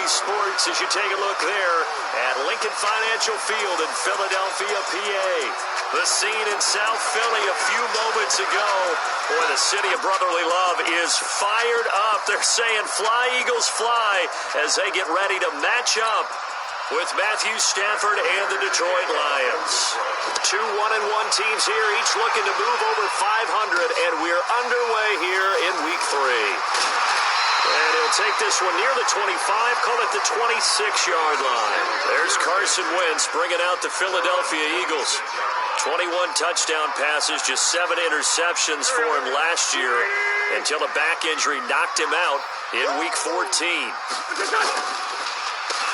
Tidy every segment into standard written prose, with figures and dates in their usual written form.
Sports as you take a look there at Lincoln Financial Field in Philadelphia, PA. The scene in South Philly a few moments ago. Boy, the city of brotherly love is fired up. They're saying fly, Eagles, fly as they get ready to match up with Matthew Stafford and the Detroit Lions. Two 1-1 teams here, each looking to move over 500, and we're underway here in Week 3. And he'll take this one near the 25, call it the 26-yard line. There's Carson Wentz bringing out the Philadelphia Eagles. 21 touchdown passes, just 7 interceptions for him last year until a back injury knocked him out in Week 14.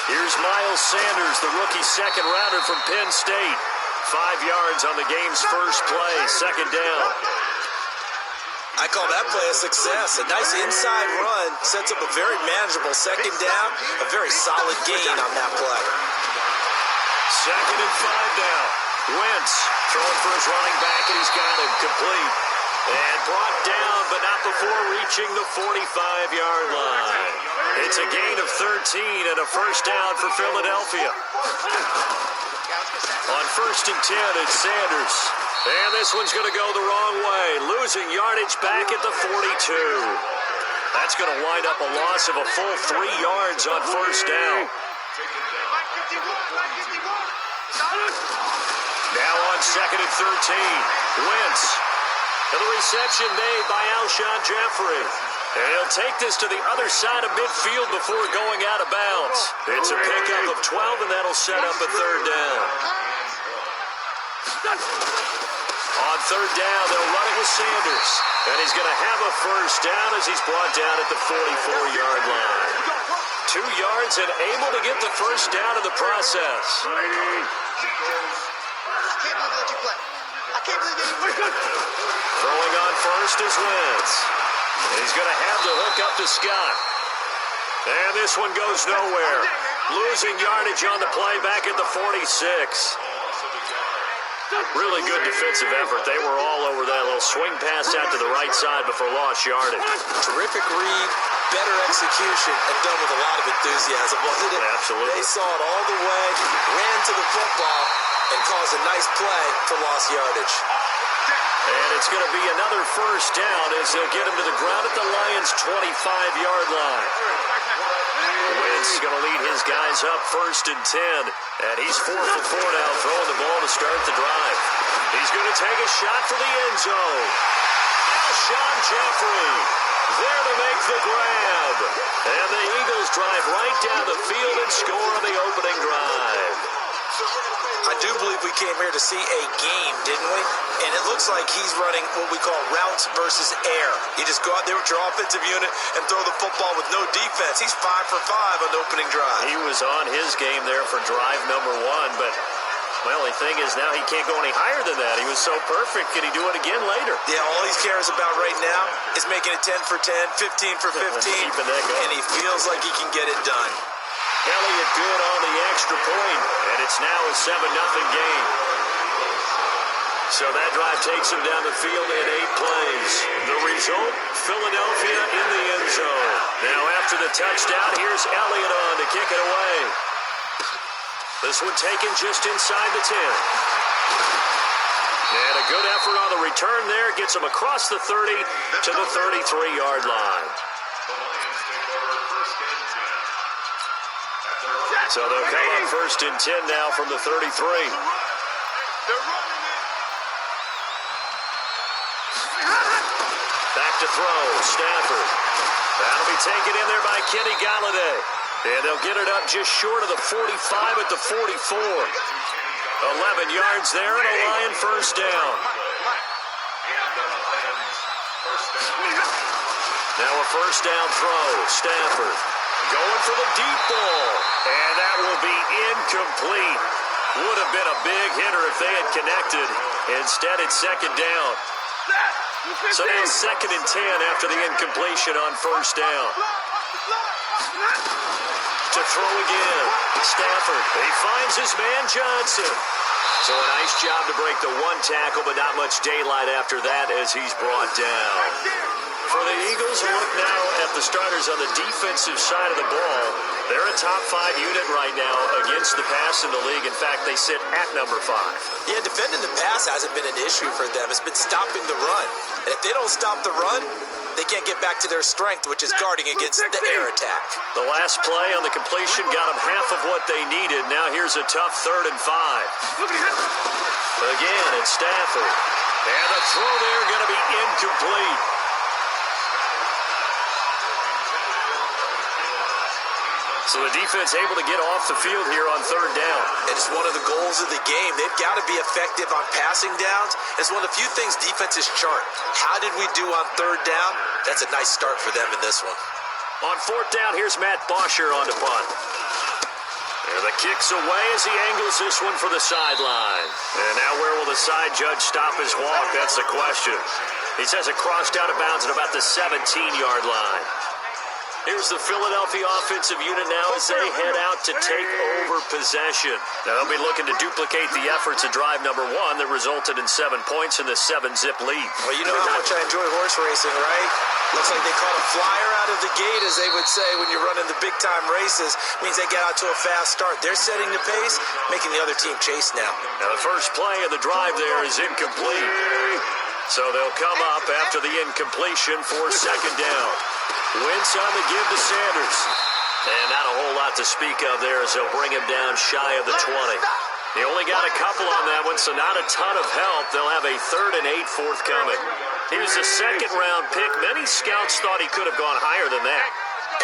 Here's Miles Sanders, the rookie second-rounder from Penn State. 5 yards on the game's first play, second down. I call that play a success. A nice inside run sets up a very manageable second down. A very solid gain on that play. Second and 5 down. Wentz throwing for his running back, and he's got him complete. And brought down, but not before reaching the 45-yard line. It's a gain of 13 and a first down for Philadelphia. On first and 10, it's Sanders. And this one's going to go the wrong way. Losing yardage back at the 42. That's going to wind up a loss of a full 3 yards on first down. Now on second and 13. Wentz. And the reception made by Alshon Jeffrey. And he'll take this to the other side of midfield before going out of bounds. It's a pickup of 12, and that'll set up a third down. On third down, they'll run it with Sanders. And he's going to have a first down as he's brought down at the 44-yard line. 2 yards and able to get the first down in the process. Throwing on first is Wentz. And he's going to have the hook up to Scott. And this one goes nowhere. Losing yardage on the play back at the 46. Really good defensive effort. They were all over that little swing pass out to the right side before lost yardage. Terrific read, better execution, and done with a lot of enthusiasm, wasn't it? Absolutely. They saw it all the way, ran to the football, and caused a nice play for lost yardage. And it's going to be another first down as they'll get him to the ground at the Lions' 25-yard line. Wentz is going to lead his guys up first and 10. And he's 4 for 4 now, throwing the ball to start the drive. He's going to take a shot for the end zone. Alshon Jeffrey there to make the grab. And the Eagles drive right down the field and score on the opening drive. I do believe we came here to see a game, didn't we? And it looks like he's running what we call routes versus air. You just go out there with your offensive unit and throw the football with no defense. He's 5 for 5 on the opening drive. He was on his game there for drive number 1, but my only thing is now he can't go any higher than that. He was so perfect. Can he do it again later? Yeah, all he cares about right now is making it 10 for 10, 15 for 15, Keeping that going. and he feels like he can get it done. Elliott good on the extra point, and it's now a 7-0 game. So that drive takes him down the field in 8 plays. The result, Philadelphia in the end zone. Now after the touchdown, here's Elliott on to kick it away. This one taken just inside the 10. And a good effort on the return there. Gets him across the 30 to the 33-yard line. So they'll come up first and 10 now from the 33. Back to throw, Stafford. That'll be taken in there by Kenny Galladay. And they'll get it up just short of the 45 at the 44. 11 yards there and a Lion first down. Now a first down throw, Stafford. Going for the deep ball. And that will be incomplete. Would have been a big hitter if they had connected. Instead, it's second down. So now second and 10 after the incompletion on first down. To throw again. Stafford. He finds his man Johnson. So a nice job to break the one tackle, but not much daylight after that as he's brought down. For the Eagles, a look now at the starters on the defensive side of the ball. They're a top 5 unit right now against the pass in the league. In fact, they sit at number 5. Yeah, defending the pass hasn't been an issue for them. It's been stopping the run. And if they don't stop the run, they can't get back to their strength, which is guarding against the air attack. The last play on the completion got them half of what they needed. Now here's a tough 3rd and 5. Again, it's Stafford. And the throw there going to be incomplete. So the defense able to get off the field here on 3rd down. It's one of the goals of the game. They've got to be effective on passing downs. It's one of the few things defenses chart. How did we do on 3rd down? That's a nice start for them in this one. On 4th down, here's Matt Bosher on the punt. And the kick's away as he angles this one for the sideline. And now where will the side judge stop his walk? That's the question. He says it crossed out of bounds at about the 17-yard line. Here's the Philadelphia offensive unit now as they head out to take over possession. Now they'll be looking to duplicate the efforts of drive number 1 that resulted in 7 points in the 7-zip lead. Well, you know how much I enjoy horse racing, right? Looks like they caught a flyer out of the gate, as they would say when you're running the big-time races. Means they get out to a fast start. They're setting the pace, making the other team chase now. Now the first play of the drive there is incomplete. So they'll come up after the incompletion for 2nd down. Wentz on the give to Sanders. And not a whole lot to speak of there as they'll bring him down shy of the 20. He only got a couple on that one, so not a ton of help. They'll have a 3rd and 8 forthcoming. He was a 2nd-round pick. Many scouts thought he could have gone higher than that.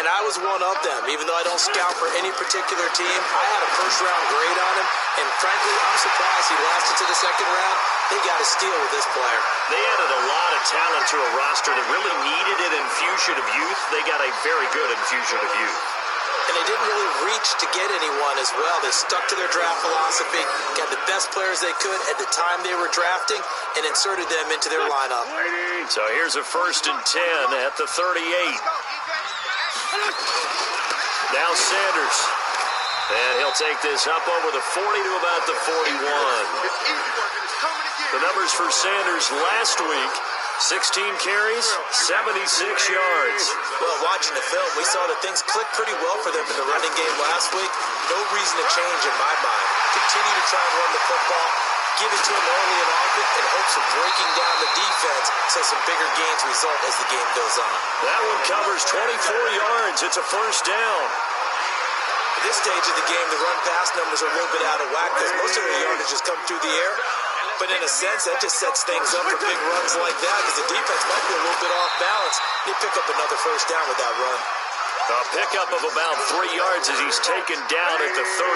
And I was one of them. Even though I don't scout for any particular team, I had a 1st-round grade on him. And frankly, I'm surprised he lasted to the 2nd round. They got a steal with this player. They added a lot of talent to a roster that really needed an infusion of youth. They got a very good infusion of youth. And they didn't really reach to get anyone as well. They stuck to their draft philosophy, got the best players they could at the time they were drafting, and inserted them into their lineup. So here's a 1st and 10 at the 38. Now Sanders. And he'll take this up over the 40 to about the 41. The numbers for Sanders last week, 16 carries, 76 yards. Well, watching the film, we saw that things clicked pretty well for them in the running game last week. No reason to change in my mind. Continue to try and run the football, give it to him early and often in hopes of breaking down the defense so some bigger gains result as the game goes on. That one covers 24 yards. It's a 1st down. At this stage of the game, the run-pass numbers are a little bit out of whack because most of their yardage has come through the air. But in a sense, that just sets things up for big runs like that because the defense might be a little bit off balance. They pick up another 1st down with that run. A pickup of about 3 yards as he's taken down at the 31.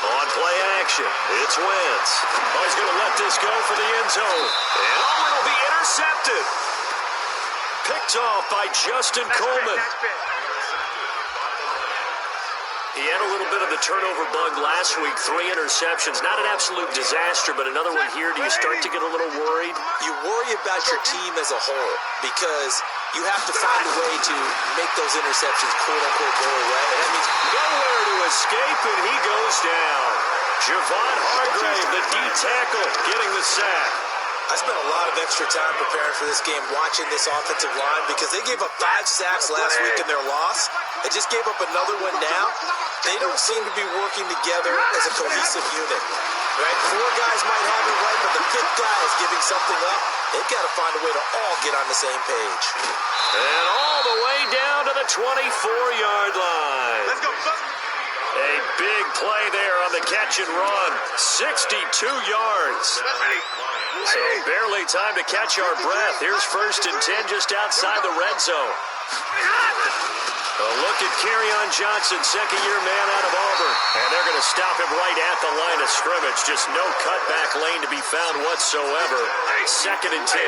On play action, it's Wentz. Oh, he's going to let this go for the end zone. And it'll be intercepted. Picked off by Justin Coleman. He had a little bit of the turnover bug last week, 3 interceptions. Not an absolute disaster, but another one here. Do you start to get a little worried? You worry about your team as a whole because you have to find a way to make those interceptions quote-unquote go away. And that means nowhere to escape, and he goes down. Javon Hargrave, the D tackle, getting the sack. I spent a lot of extra time preparing for this game, watching this offensive line because they gave up 5 sacks last week in their loss. They just gave up another one now. They don't seem to be working together as a cohesive unit. Right? 4 guys might have it right, but the 5th guy is giving something up. They've got to find a way to all get on the same page. And all the way down to the 24-yard line. Let's go. A big play there on the catch and run. 62 yards. So barely time to catch our breath. Here's 1st and 10 just outside the red zone. A look at Kerryon Johnson, 2nd-year man out of Auburn. And they're going to stop him right at the line of scrimmage. Just no cutback lane to be found whatsoever. 2nd and 10.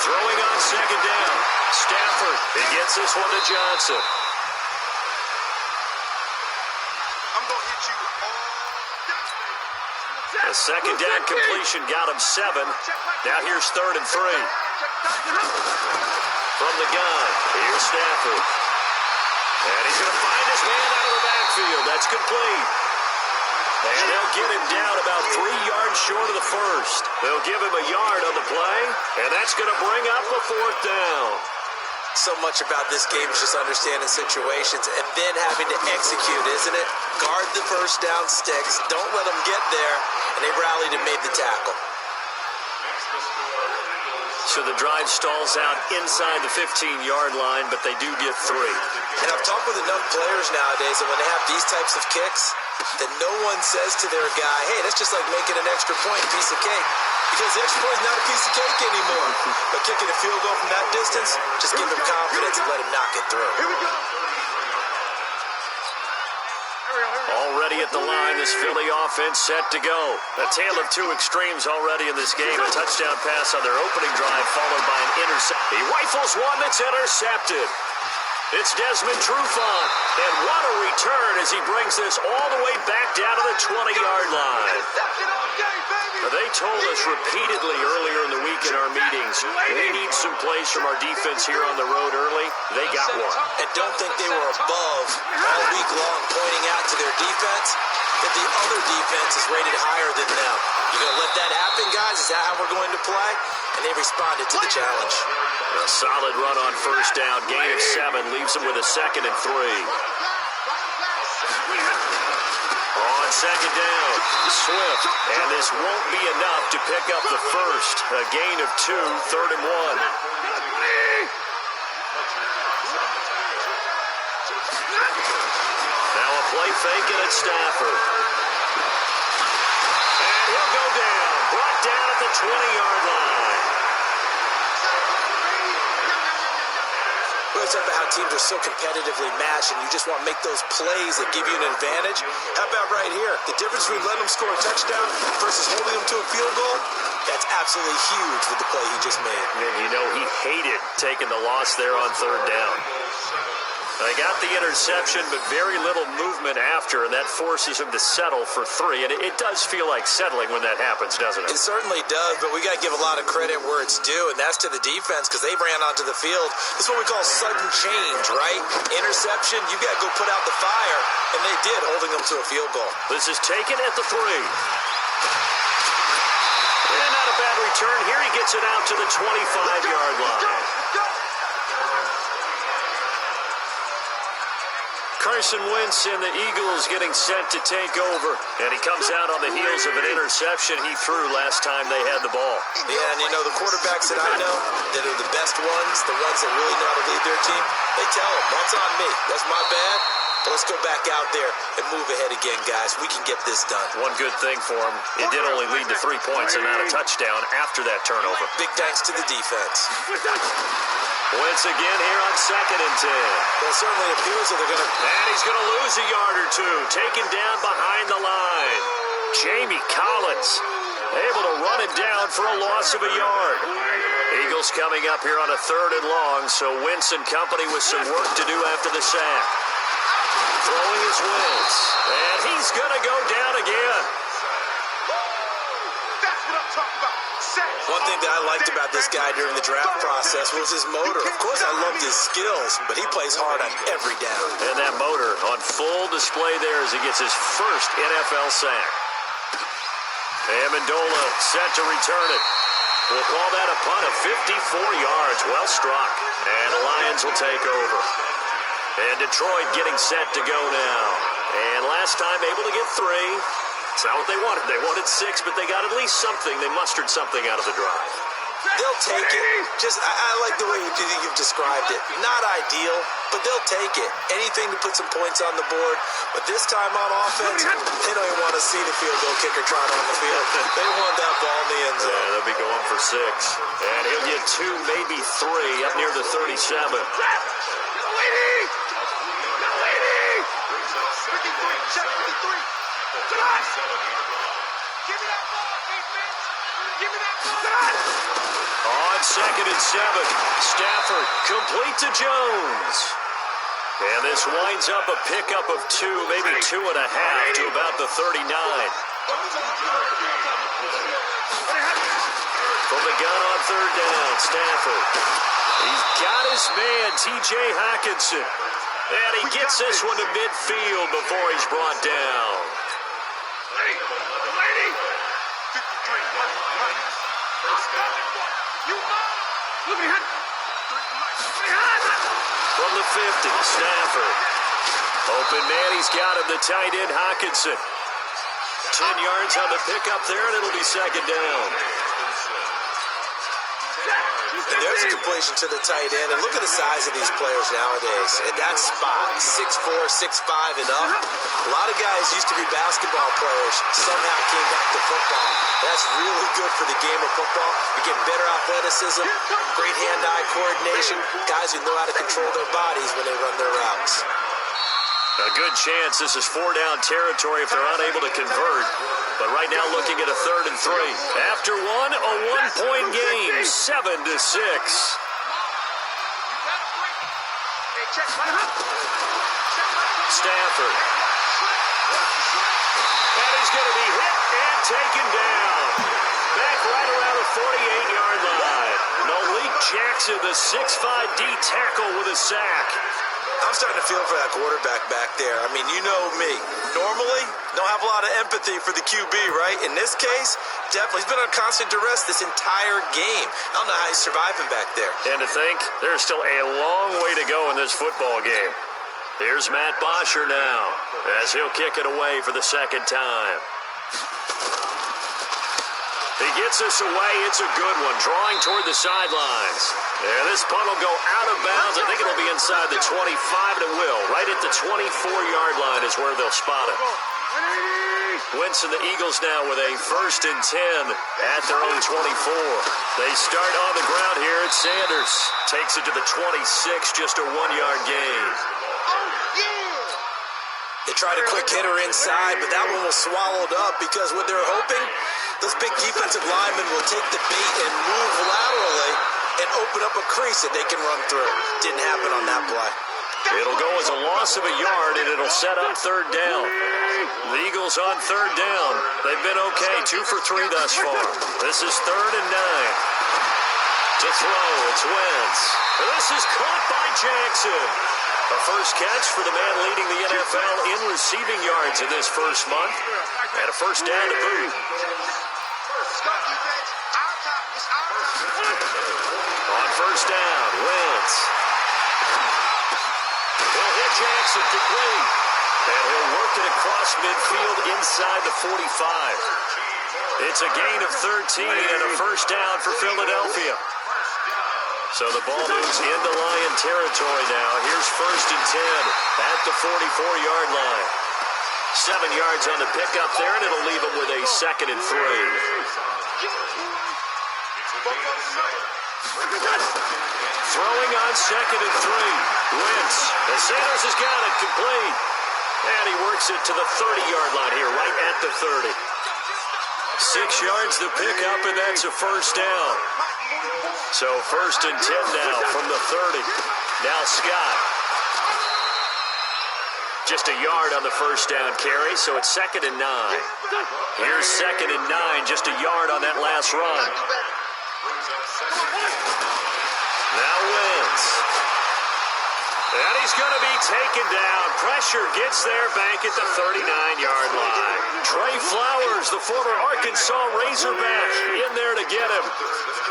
Throwing on 2nd down. Stafford, he gets this one to Johnson. A 2nd down completion got him 7. Now here's 3rd and 3. From the gun, here's Stafford. And he's going to find his man out of the backfield. That's complete. And they'll get him down about 3 yards short of the first. They'll give him a yard on the play, and that's going to bring up a 4th down. So much about this game is just understanding situations and then having to execute, isn't it? Guard the first down sticks. Don't let them get there. And they rallied and made the tackle. So the drive stalls out inside the 15-yard line, but they do get 3. And I've talked with enough players nowadays that when they have these types of kicks, that no one says to their guy, hey, that's just like making an extra point, piece of cake. Because the extra point is not a piece of cake anymore. But kicking a field goal from that distance, just give him confidence and let him knock it through. Here we go. Already at the line, this Philly offense set to go. A tale of 2 extremes already in this game. A touchdown pass on their opening drive, followed by an interception. He rifles one that's intercepted. It's Desmond Trufant. And what a return as he brings this all the way back down to the 20-yard line. They told us repeatedly earlier in the week in our meetings, we need some plays from our defense here on the road early. They got one. And don't think they were above all week long pointing out to their defense that the other defense is rated higher than them. You going to let that happen, guys? Is that how we're going to play? And they responded to the challenge. A solid run on first down. Gain of 7 leaves them with a 2nd and 3. On 2nd down, Swift, and this won't be enough to pick up the first. A gain of 2, 3rd and 1. Now a play fake and it's Stafford. And he'll go down, brought down at the 20-yard line. We always talk about how teams are so competitively matched and you just want to make those plays that give you an advantage. How about right here? The difference between letting them score a touchdown versus holding them to a field goal, that's absolutely huge with the play he just made. And you know he hated taking the loss there on 3rd down. They got the interception, but very little movement after, and that forces him to settle for 3. And it does feel like settling when that happens, doesn't it? It certainly does, but we got to give a lot of credit where it's due, and that's to the defense because they ran onto the field. This is what we call sudden change, right? Interception, you got to go put out the fire, and they did, holding them to a field goal. This is taken at the 3. And not a bad return. Here he gets it out to the 25-yard line. Carson Wentz and the Eagles getting set to take over. And he comes out on the heels of an interception he threw last time they had the ball. Yeah, and you know, the quarterbacks that I know that are the best ones, the ones that really know how to lead their team, they tell them, that's on me. That's my bad. But let's go back out there and move ahead again, guys. We can get this done. One good thing for him, it did only lead to 3 points and not a touchdown after that turnover. Big thanks to the defense. Wentz again here on 2nd and 10. Well, it certainly appears that they're going to... And he's going to lose a yard or 2. Taken down behind the line. Jamie Collins able to run him down for a loss of a yard. Eagles coming up here on a 3rd and long, so Wentz and company with some work to do after the sack. Throwing his Wentz. And he's going to go down again. That's what I'm talking about. One thing that I liked about this guy during the draft process was his motor. Of course, I loved his skills, but he plays hard on every down. And that motor on full display there as he gets his first NFL sack. Amendola set to return it. We'll call that a punt of 54 yards. Well struck. And the Lions will take over. And Detroit getting set to go now. And last time able to get 3. It's not what they wanted. They wanted 6, but they got at least something. They mustered something out of the drive. They'll take it. I like the way you've described it. Not ideal, but they'll take it. Anything to put some points on the board. But this time on offense, they don't even want to see the field goal kicker trot on the field. They want that ball in the end zone. Yeah, they'll be going for 6. And he'll get 2, maybe 3 up near the 37. On 2nd and 7, Stafford complete to Jones. And this winds up a pickup of 2, maybe 2.5 to about the 39. From the gun on 3rd down, Stafford. He's got his man, T.J. Hockenson. And he gets this one to midfield before he's brought down. From the 50, Stafford. Open man, he's got him, the tight end, Hawkinson. 10 yards on the pickup there, and it'll be second down. And there's a completion to the tight end. And look at the size of these players nowadays. At that spot, 6'4", 6'5", and up. A lot of guys used to be basketball players, somehow came back to football. That's really good for the game of football. You get better athleticism, great hand-eye coordination, guys who know how to control their bodies when they run their routes. A good chance this is 4-down territory if they're unable to convert. But right now looking at a 3rd and 3. After one, a one-point game, 7-6. Stafford. And he's going to be hit and taken down. Back right around the 48-yard line. Malik Jackson, the 6'5" D tackle with a sack. I'm starting to feel for that quarterback back there. I mean, you know me. Normally, don't have a lot of empathy for the QB, right? In this case, definitely. He's been on constant duress this entire game. I don't know how he's surviving back there. And to think, there's still a long way to go in this football game. Here's Matt Bosher now, as he'll kick it away for the second time. He gets us away. It's a good one, drawing toward the sidelines. And this punt will go out of bounds. I think it'll be inside the 25, and it will. Right at the 24-yard line is where they'll spot it. Wentz and the Eagles now with a 1st and 10 at their own 24. They start on the ground here. It's Sanders. Takes it to the 26, just a 1-yard gain. They tried a quick hitter inside, but that one was swallowed up because what they're hoping, those big defensive linemen will take the bait and move laterally and open up a crease that they can run through. Didn't happen on that play. It'll go as a loss of a yard, and it'll set up 3rd down. The Eagles on 3rd down. They've been okay, 2 for 3 thus far. This is 3rd and 9. To throw, it's Wentz. This is caught by Jackson. A first catch for the man leading the NFL in receiving yards in this first month. And a first down to boot. On first down, Wentz. He'll hit Jackson complete. And he'll work it across midfield inside the 45. It's a gain of 13 and a first down for Philadelphia. So the ball moves into Lion territory now. Here's 1st and 10 at the 44-yard line. 7 yards on the pickup there, and it'll leave them with a 2nd and 3. Throwing on 2nd and 3. Wentz. And Sanders has got it complete. And he works it to the 30-yard line here, right at the 30. 6 yards to pick up, and that's a first down. So 1st and 10 now from the 30. Now Scott. Just a yard on the first down carry, so it's 2nd and 9. Here's 2nd and 9, just a yard on that last run. Now Wentz. And he's going to be taken down. Pressure gets there back at the 39-yard line. Trey Flowers, the former Arkansas Razorback, in there to get him.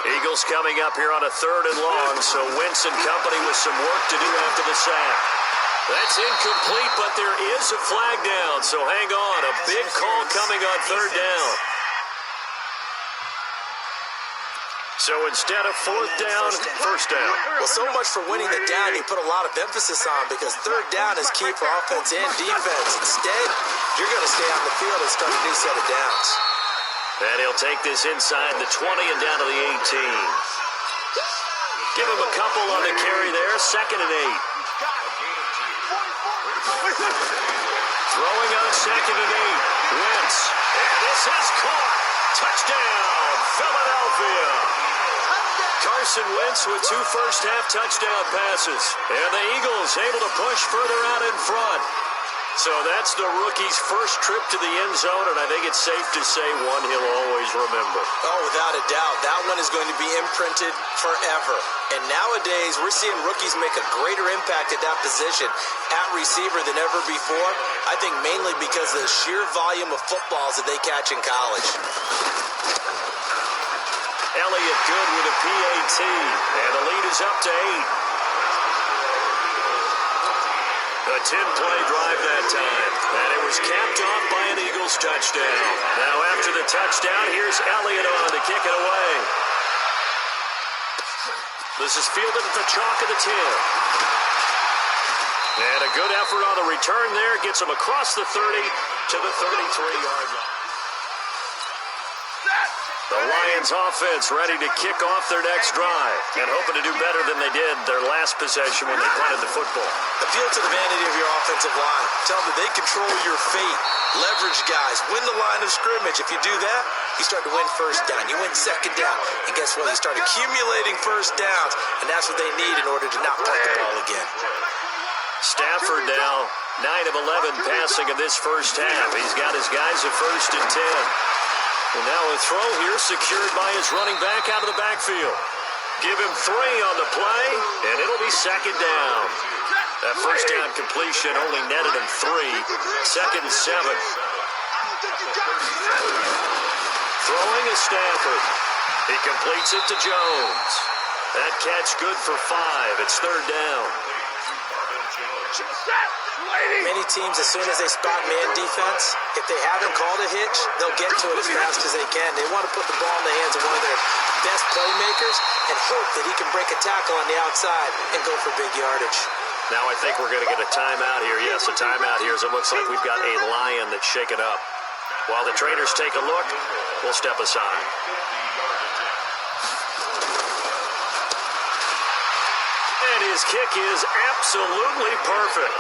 Eagles coming up here on a 3rd and long, so Wentz and company with some work to do after the sack. That's incomplete, but there is a flag down, so hang on. A big call coming on 3rd down. So instead of 4th down, 1st down. Well, so much for winning the down you put a lot of emphasis on because 3rd down is key for offense and defense. Instead, you're going to stay on the field and start a new set of downs. And he'll take this inside the 20 and down to the 18. Give him a couple on the carry there. 2nd and 8. Throwing on 2nd and 8. Wentz. And this is caught. Touchdown, Philadelphia. Carson Wentz with 2 first-half touchdown passes. And the Eagles able to push further out in front. So that's the rookie's first trip to the end zone, and I think it's safe to say one he'll always remember. Oh, without a doubt. That one is going to be imprinted forever. And nowadays, we're seeing rookies make a greater impact at that position at receiver than ever before. I think mainly because of the sheer volume of footballs that they catch in college. Elliott good with a PAT. And the lead is up to 8. A 10-play drive that time. And it was capped off by an Eagles touchdown. Now after the touchdown, here's Elliott on to kick it away. This is fielded at the chalk of the 10. And a good effort on the return there. Gets him across the 30 to the 33-yard line. The Lions offense ready to kick off their next drive and hoping to do better than they did their last possession when they punted the football. Appeal to the vanity of your offensive line. Tell them that they control your fate. Leverage guys. Win the line of scrimmage. If you do that, you start to win first down. You win second down. And guess what? You start accumulating first downs, and that's what they need in order to not punt the ball again. Stafford now 9 of 11 passing in this first half. He's got his guys at 1st and 10. And now a throw here secured by his running back out of the backfield. Give him 3 on the play, and it'll be second down. That first down completion only netted him 3. 2nd and 7. Throwing is Stafford. He completes it to Jones. That catch good for 5. It's 3rd down. Many teams, as soon as they spot man defense, if they haven't called a hitch, they'll get to it as fast as they can. They want to put the ball in the hands of one of their best playmakers and hope that he can break a tackle on the outside and go for big yardage. Now I think we're going to get a timeout here. Yes, a timeout here as it looks like we've got a Lion that's shaken up. While the trainers take a look, we'll step aside. And his kick is absolutely perfect.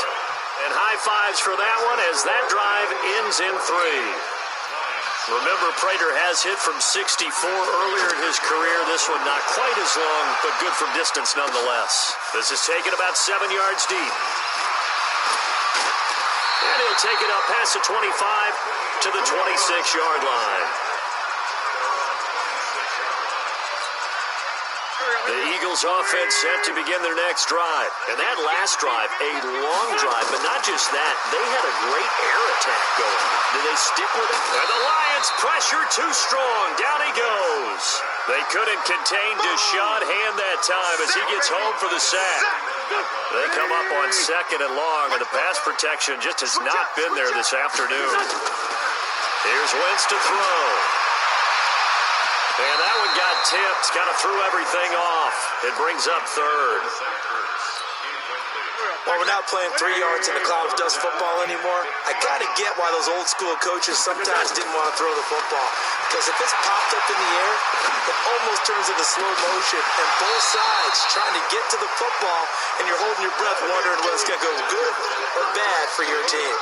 And high fives for that one as that drive ends in 3. Remember, Prater has hit from 64 earlier in his career. This one not quite as long, but good from distance nonetheless. This is taken about 7 yards deep. And he'll take it up past the 25 to the 26-yard line. The Eagles offense set to begin their next drive. And that last drive, a long drive, but not just that. They had a great air attack going. Do they stick with it? And the Lions pressure too strong. Down he goes. They couldn't contain Deshaun Hand that time as he gets home for the sack. They come up on 2nd and long, and the pass protection just has not been there this afternoon. Here's Wentz to throw. And that one got tipped, kind of threw everything off. It brings up 3rd. While we're not playing 3 yards in a cloud of dust football anymore, I got to get why those old school coaches sometimes didn't want to throw the football. Because if it's popped up in the air, it almost turns into slow motion. And both sides trying to get to the football, and you're holding your breath wondering whether it's going to go good or bad for your team.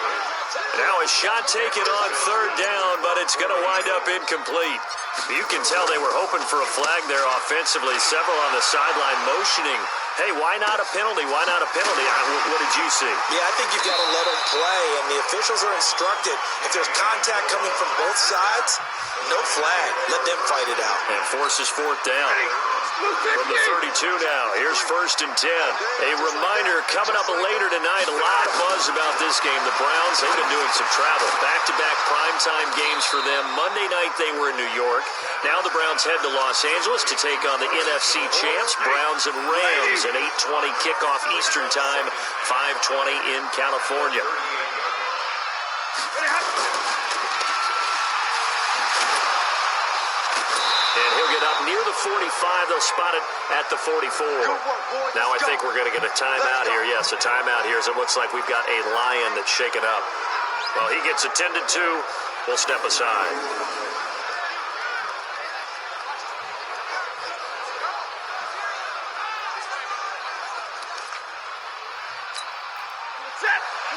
Now a shot taken on 3rd down, but it's going to wind up incomplete. You can tell they were hoping for a flag there offensively. Several on the sideline motioning. Hey, why not a penalty? Why not a penalty? What did you see? Yeah, I think you've got to let them play, and the officials are instructed. If there's contact coming from both sides, no flag. Let them fight it out. And forces 4th down. From the 32 now, here's 1st and 10. A reminder, coming up later tonight, a lot of buzz about this game. The Browns, they've been doing some travel. Back-to-back primetime games for them. Monday night they were in New York. Now the Browns head to Los Angeles to take on the NFC champs, Browns and Rams, at 8:20 kickoff Eastern time, 5:20 in California. And he'll get up near the 45. They'll spot it at the 44. Now I think we're going to get a timeout here. Yes, a timeout here as it looks like we've got a Lion that's shaken up. Well, he gets attended to. We'll step aside.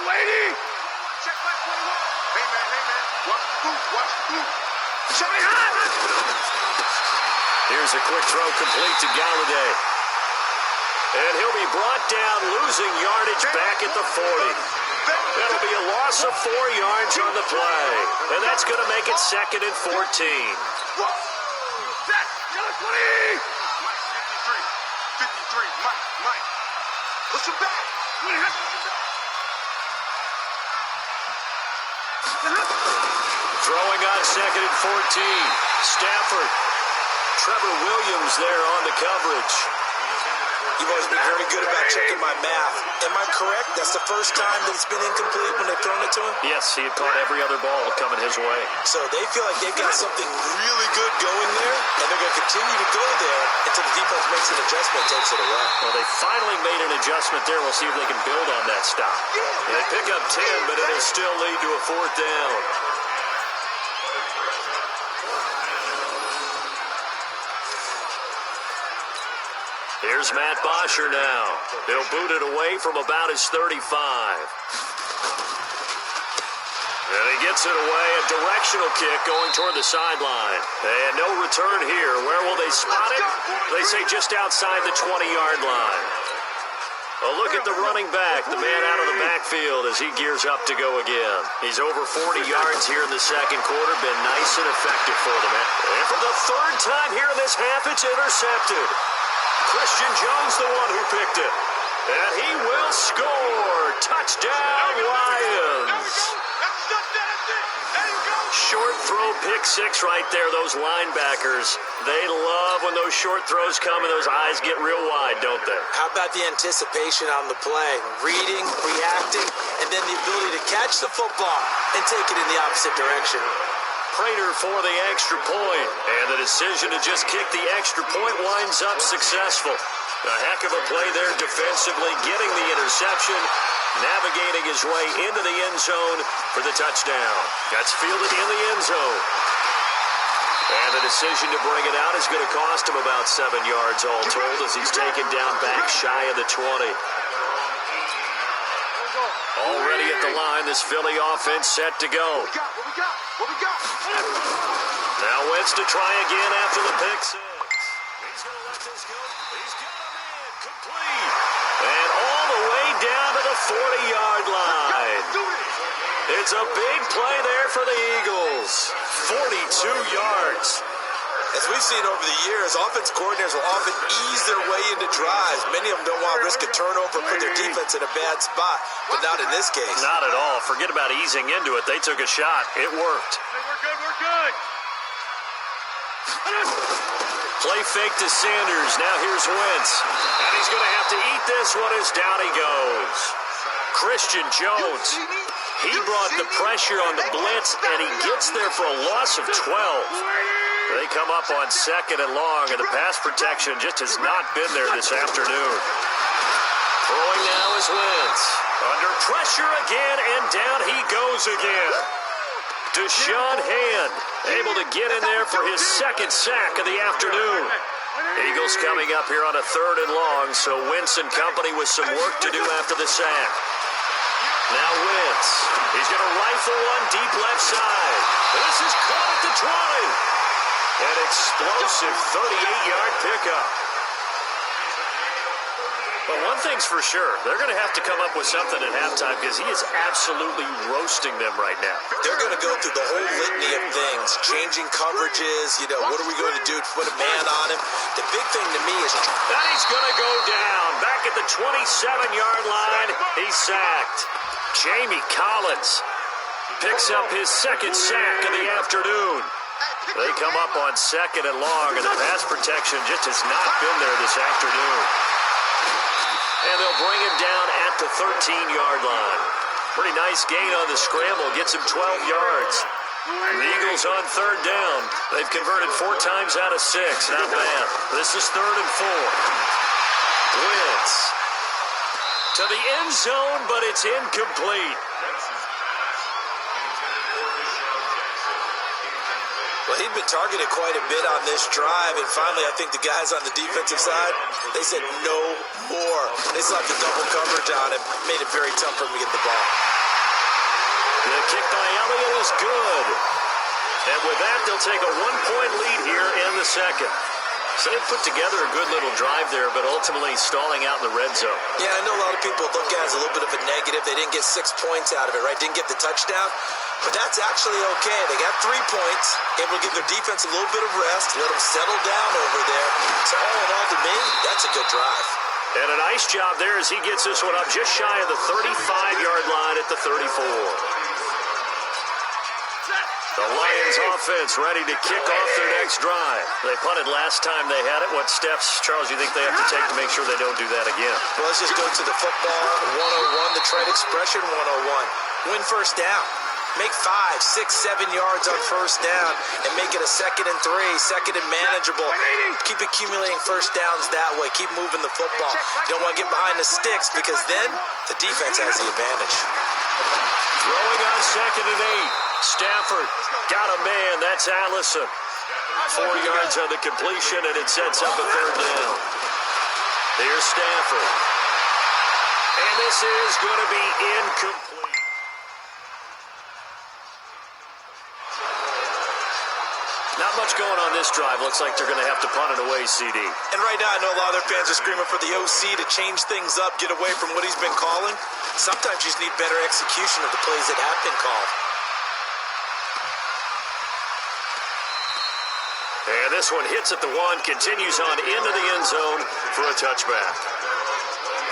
Lady! Check my 21. Hey, man. Watch the boot. Show me high. Here's a quick throw complete to Galladay. And he'll be brought down, losing yardage back at the 40. That'll be a loss of 4 yards on the play. And that's going to make it 2nd and 14. Set. Yellow 20. Mike, 53. Mike. Push him back. Throwing on 2nd and 14. Stafford. Trevor Williams there on the coverage. You've always been very good about checking my math. Am I correct? That's the first time that it's been incomplete when they've thrown it to him? Yes, he had caught every other ball coming his way. So they feel like they've got something really good going there, and they're going to continue to go there until the defense makes an adjustment and takes it away. Well, they finally made an adjustment there. We'll see if they can build on that stop. They pick up 10, but it'll still lead to a 4th down. Here's Matt Bosher now. He'll boot it away from about his 35. And he gets it away, a directional kick going toward the sideline. And no return here. Where will they spot it? They say just outside the 20-yard line. A look at the running back, the man out of the backfield as he gears up to go again. He's over 40 yards here in the second quarter, been nice and effective for them. And for the 3rd time here in this half, it's intercepted. Christian Jones, the one who picked it. And he will score. Touchdown, Lions. Short throw, pick 6 right there. Those linebackers, they love when those short throws come and those eyes get real wide, don't they? How about the anticipation on the play? Reading, reacting, and then the ability to catch the football and take it in the opposite direction. Prater for the extra point, and the decision to just kick the extra point winds up successful. A heck of a play there defensively, getting the interception, navigating his way into the end zone for the touchdown. That's fielded in the end zone. And the decision to bring it out is going to cost him about 7 yards all told as he's taken down back shy of the 20. Already at the line, this Philly offense set to go. Now Wentz to try again after the pick 6. He's going to let this go. He's got him in. Complete. And all the way down to the 40-yard line. It's a big play there for the Eagles. 42 yards. As we've seen over the years, offense coordinators will often ease their way into drives. Many of them don't want to risk a turnover, put their defense in a bad spot, but not in this case. Not at all. Forget about easing into it. They took a shot. It worked. Hey, we're good. Play fake to Sanders. Now here's Wentz. And he's going to have to eat this one as down he goes. Christian Jones. He brought the pressure on the blitz, and he gets there for a loss of 12. They come up on 2nd and long, and the pass protection just has not been there this afternoon. Throwing now is Wentz. Under pressure again, and down he goes again. Deshaun Hand able to get in there for his 2nd sack of the afternoon. Eagles coming up here on a 3rd and long, so Wentz and company with some work to do after the sack. Now Wentz. He's going to rifle one deep left side. This is caught at the 20. An explosive 38-yard pickup. But one thing's for sure, they're going to have to come up with something at halftime because he is absolutely roasting them right now. They're going to go through the whole litany of things, changing coverages, what are we going to do to put a man on him? The big thing to me is... And he's going to go down. Back at the 27-yard line, he's sacked. Jamie Collins picks up his 2nd sack of the afternoon. They come up on 2nd and long, and the pass protection just has not been there this afternoon. And they'll bring him down at the 13-yard line. Pretty nice gain on the scramble, gets him 12 yards. The Eagles on 3rd down. They've converted 4 times out of 6. Not bad. This is 3rd and 4. Wentz to the end zone, but it's incomplete. Well, he'd been targeted quite a bit on this drive, and finally I think the guys on the defensive side, they said no more. They slapped the double coverage on him, made it very tough for him to get the ball. The kick by Elliott is good. And with that, they'll take a 1-point lead here in the second. So they put together a good little drive there, but ultimately stalling out in the red zone. Yeah, I know a lot of people look at it as a little bit of a negative. They didn't get 6 points out of it, right? Didn't get the touchdown. But that's actually okay. They got 3 points, able to give their defense a little bit of rest, let them settle down over there. So all in all, to me, that's a good drive. And a nice job there as he gets this one up just shy of the 35-yard line at the 34. The Lions offense ready to kick off their next drive. They punted last time they had it. What steps, Charles, you think they have to take to make sure they don't do that again? Well, let's just go to the football 101, the trade expression 101. Win first down. Make 5, 6, 7 yards on first down and make it a 2nd and 3, 2nd and manageable. Keep accumulating first downs that way. Keep moving the football. You don't want to get behind the sticks because then the defense has the advantage. Throwing on 2nd and 8. Stafford got a man. That's Allison. 4 yards on the completion, and it sets up a 3rd down. Here's Stafford. And this is going to be incomplete. Not much going on this drive. Looks like they're going to have to punt it away, CD. And right now, I know a lot of their fans are screaming for the OC to change things up, get away from what he's been calling. Sometimes you just need better execution of the plays that have been called. And this one hits at the 1, continues on into the end zone for a touchback.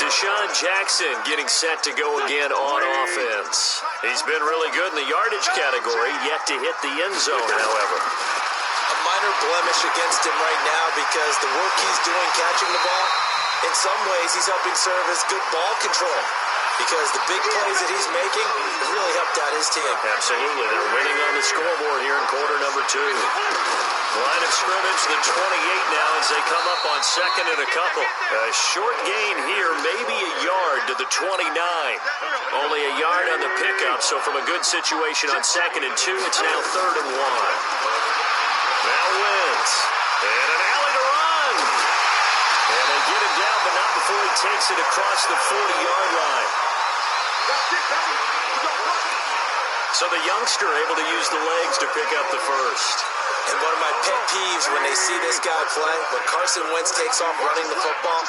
Deshaun Jackson getting set to go again on offense. He's been really good in the yardage category, yet to hit the end zone, however. A minor blemish against him right now because the work he's doing catching the ball, in some ways he's helping serve as good ball control because the big plays that he's making have really helped out his team. Absolutely. They're winning on the scoreboard here in quarter number 2. Line of scrimmage, the 28 now as they come up on 2nd and a couple. A short gain here, maybe a yard to the 29. Only a yard on the pickup, so from a good situation on 2nd and 2, it's now 3rd and 1. Now wins. And an alley to run. And they get him down, but not before he takes it across the 40-yard line. So the youngster able to use the legs to pick up the first. And one of my pet peeves when they see this guy play, when Carson Wentz takes off running the football,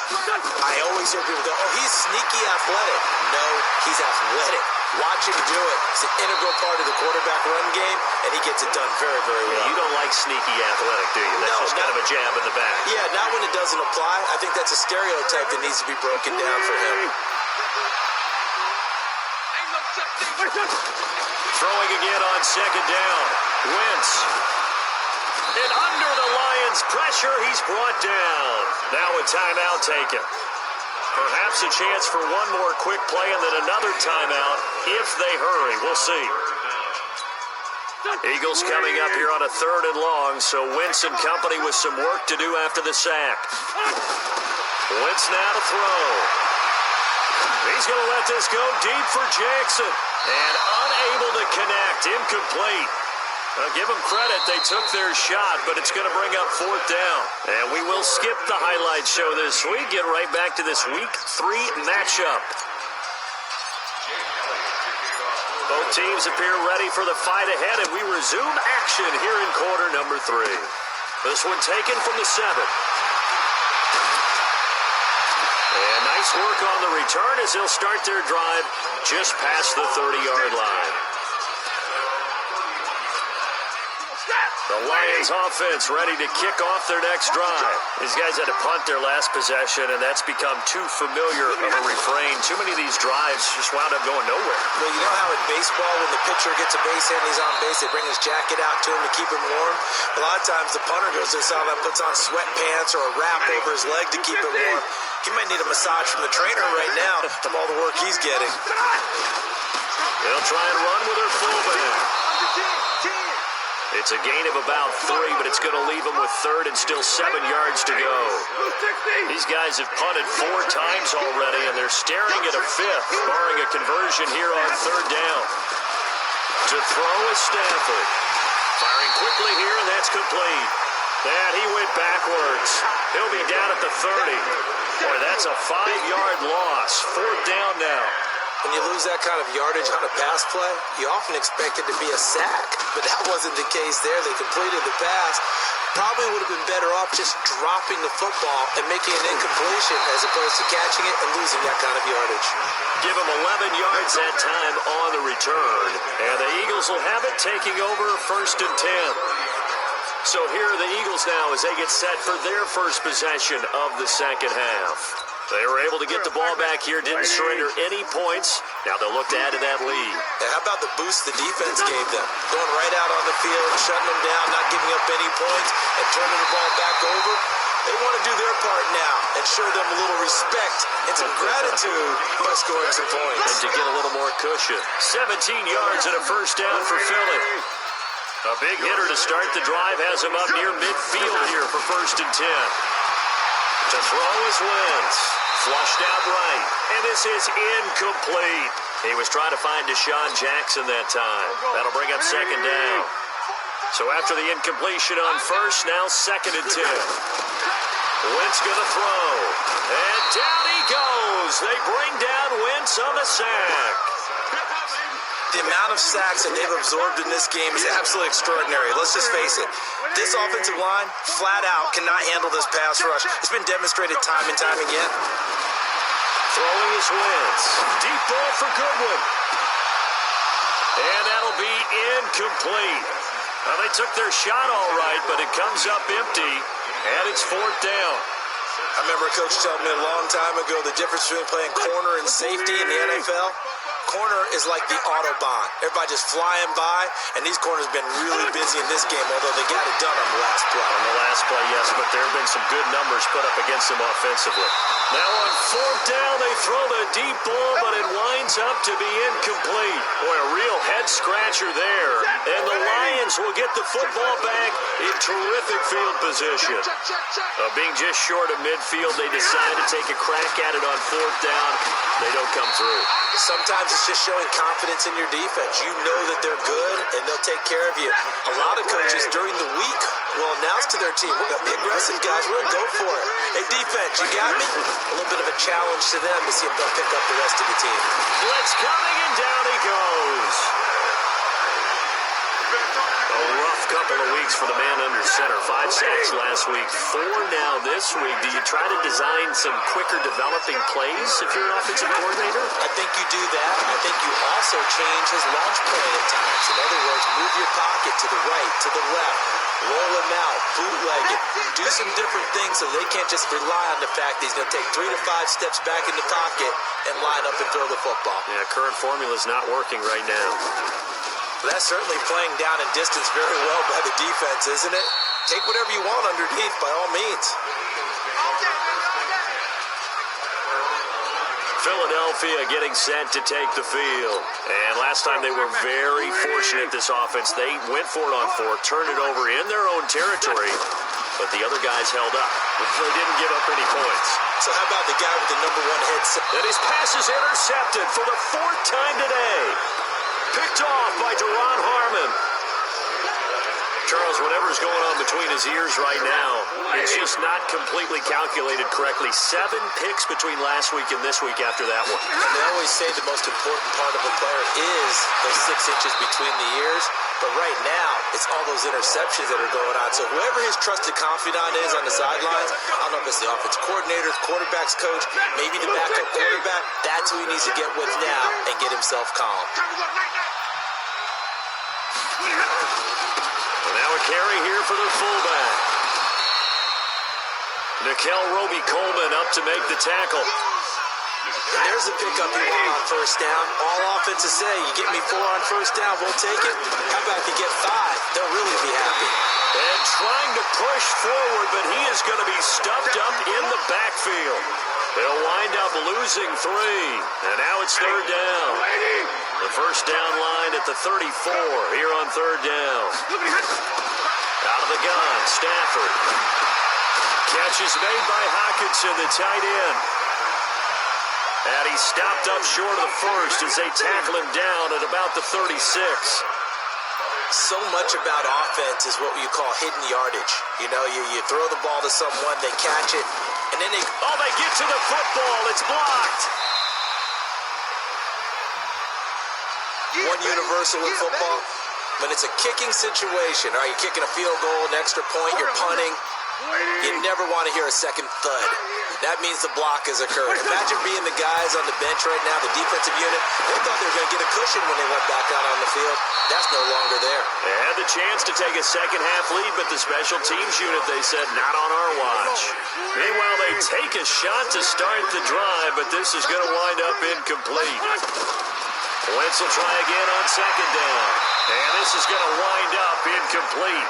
I always hear people go, oh, he's sneaky athletic. No, he's athletic. Watch him do it. It's an integral part of the quarterback run game, and he gets it done very, very well. You don't like sneaky athletic, do you? That's just kind of a jab in the back. Yeah, not when it doesn't apply. I think that's a stereotype that needs to be broken down for him. Throwing again on 2nd down. Wentz. And under the Lions' pressure, he's brought down. Now a timeout taken. Perhaps a chance for one more quick play and then another timeout if they hurry. We'll see. Eagles coming up here on a 3rd and long, so Wentz and company with some work to do after the sack. Wentz now to throw. He's going to let this go deep for Jackson. And unable to connect. Incomplete. Give them credit. They took their shot, but it's going to bring up 4th down. And we will skip the highlight show this week. Get right back to this Week 3 matchup. Both teams appear ready for the fight ahead, and we resume action here in quarter number 3. This one taken from the 7. And nice work on the return as they'll start their drive just past the 30-yard line. The Lions offense ready to kick off their next drive. These guys had to punt their last possession, and that's become too familiar of a refrain. Too many of these drives just wound up going nowhere. Well, you know how in baseball, when the pitcher gets a base hit and he's on base, they bring his jacket out to him to keep him warm? A lot of times the punter goes to the sideline, puts on sweatpants or a wrap over his leg to keep him warm. He might need a massage from the trainer right now from all the work he's getting. They'll try and run with their fullback. It's a gain of about 3, but it's going to leave them with 3rd and still 7 yards to go. These guys have punted 4 times already, and they're staring at a 5th, barring a conversion here on 3rd down. To throw is Stafford. Firing quickly here, and that's complete. And he went backwards. He'll be down at the 30. Boy, that's a 5-yard loss. 4th down now. When you lose that kind of yardage on a pass play, you often expect it to be a sack. But that wasn't the case there. They completed the pass. Probably would have been better off just dropping the football and making an incompletion as opposed to catching it and losing that kind of yardage. Give them 11 yards that time on the return. And the Eagles will have it taking over 1st and 10. So here are the Eagles now as they get set for their first possession of the second half. They were able to get the ball back here, didn't surrender any points. Now they'll look to add to that lead. And how about the boost the defense gave them? Going right out on the field, shutting them down, not giving up any points, and turning the ball back over. They want to do their part now and show them a little respect and some gratitude by scoring some points. And to get a little more cushion. 17 yards and a first down for Philly. A big hitter to start the drive has him up near midfield here for 1st and 10. To throw is Wentz. Flushed out right. And this is incomplete. He was trying to find Deshaun Jackson that time. That'll bring up 2nd down. So after the incompletion on 1st, now 2nd and 10. Wentz going to throw. And down he goes. They bring down Wentz on the sack. The amount of sacks that they've absorbed in this game is absolutely extraordinary. Let's just face it. This offensive line, flat out, cannot handle this pass rush. It's been demonstrated time and time again. Throwing is Wentz. Deep ball for Goodwin. And that'll be incomplete. Well, they took their shot all right, but it comes up empty, and it's 4th down. I remember a coach telling me a long time ago the difference between playing corner and safety in the NFL. Corner is like the Autobahn. Everybody just flying by, and these corners have been really busy in this game, although they got it done on the last play. On the last play, yes, but there have been some good numbers put up against them offensively. Now on 4th down, they throw the deep ball, but it winds up to be incomplete. Boy, a real head-scratcher there. And the Lions will get the football back in terrific field position. Being just short of midfield, they decide to take a crack at it on 4th down. They don't come through. Sometimes it's just showing confidence in your defense. You know that they're good, and they'll take care of you. A lot of coaches during the week will announce to their team, we're going to be aggressive, guys. We're going to go for it. Hey, defense, you got me? A little bit of a challenge to them to see if they'll pick up the rest of the team. Blitz coming, and down he goes. A rough couple of weeks for the man under center. 5 sacks last week, 4 now this week. Do you try to design some quicker developing plays if you're an offensive coordinator? I think you do that. I think you also change his launch play at times. In other words, move your pocket to the right, to the left, roll him out, bootleg it, do some different things so they can't just rely on the fact that he's going to take 3 to 5 steps back in the pocket and line up and throw the football. Yeah, current formula's not working right now. That's certainly playing down in distance very well by the defense, isn't it? Take whatever you want underneath, by all means. Philadelphia getting set to take the field. And last time they were very fortunate, this offense. They went for it on 4th, turned it over in their own territory, but the other guys held up. They didn't give up any points. So how about the guy with the number 1 headset? And his pass is intercepted for the 4th time today. Picked off by Deron Harmon. Charles, whatever's going on between his ears right now, it's just not completely calculated correctly. 7 picks between last week and this week after that one. And they always say the most important part of a player is those 6 inches between the ears. But right now, it's all those interceptions that are going on. So whoever his trusted confidant is on the sidelines, I don't know if it's the offensive coordinator, the quarterback's coach, maybe the backup quarterback, that's who he needs to get with now and get himself calm. Now a carry here for the fullback. Nickel Roby-Coleman up to make the tackle. And there's the pickup you want on 1st down. All offenses say, you get me 4 on 1st down, we'll take it. How about if you get 5? They'll really be happy. And trying to push forward, but he is going to be stuffed up in the backfield. They'll wind up losing 3. And now it's 3rd down. The 1st down line at the 34 here on 3rd down. Out of the gun, Stafford. Catch is made by Hockenson, the tight end. And he stopped up short of the 1st as they tackle him down at about the 36. So much about offense is what you call hidden yardage. You know, you throw the ball to someone, they catch it, and then they get to the football. It's blocked. One universal in football, when it's a kicking situation, all right, you're kicking a field goal, an extra point, you're punting, You never want to hear a second thud. That means the block has occurred. Imagine being the guys on the bench right now, the defensive unit. They thought they were going to get a cushion when they went back out on the field. That's no longer there. They had the chance to take a second-half lead, but the special teams unit, they said, not on our watch. Meanwhile, they take a shot to start the drive, but this is going to wind up incomplete. Wentz will try again on second down. And this is going to wind up incomplete.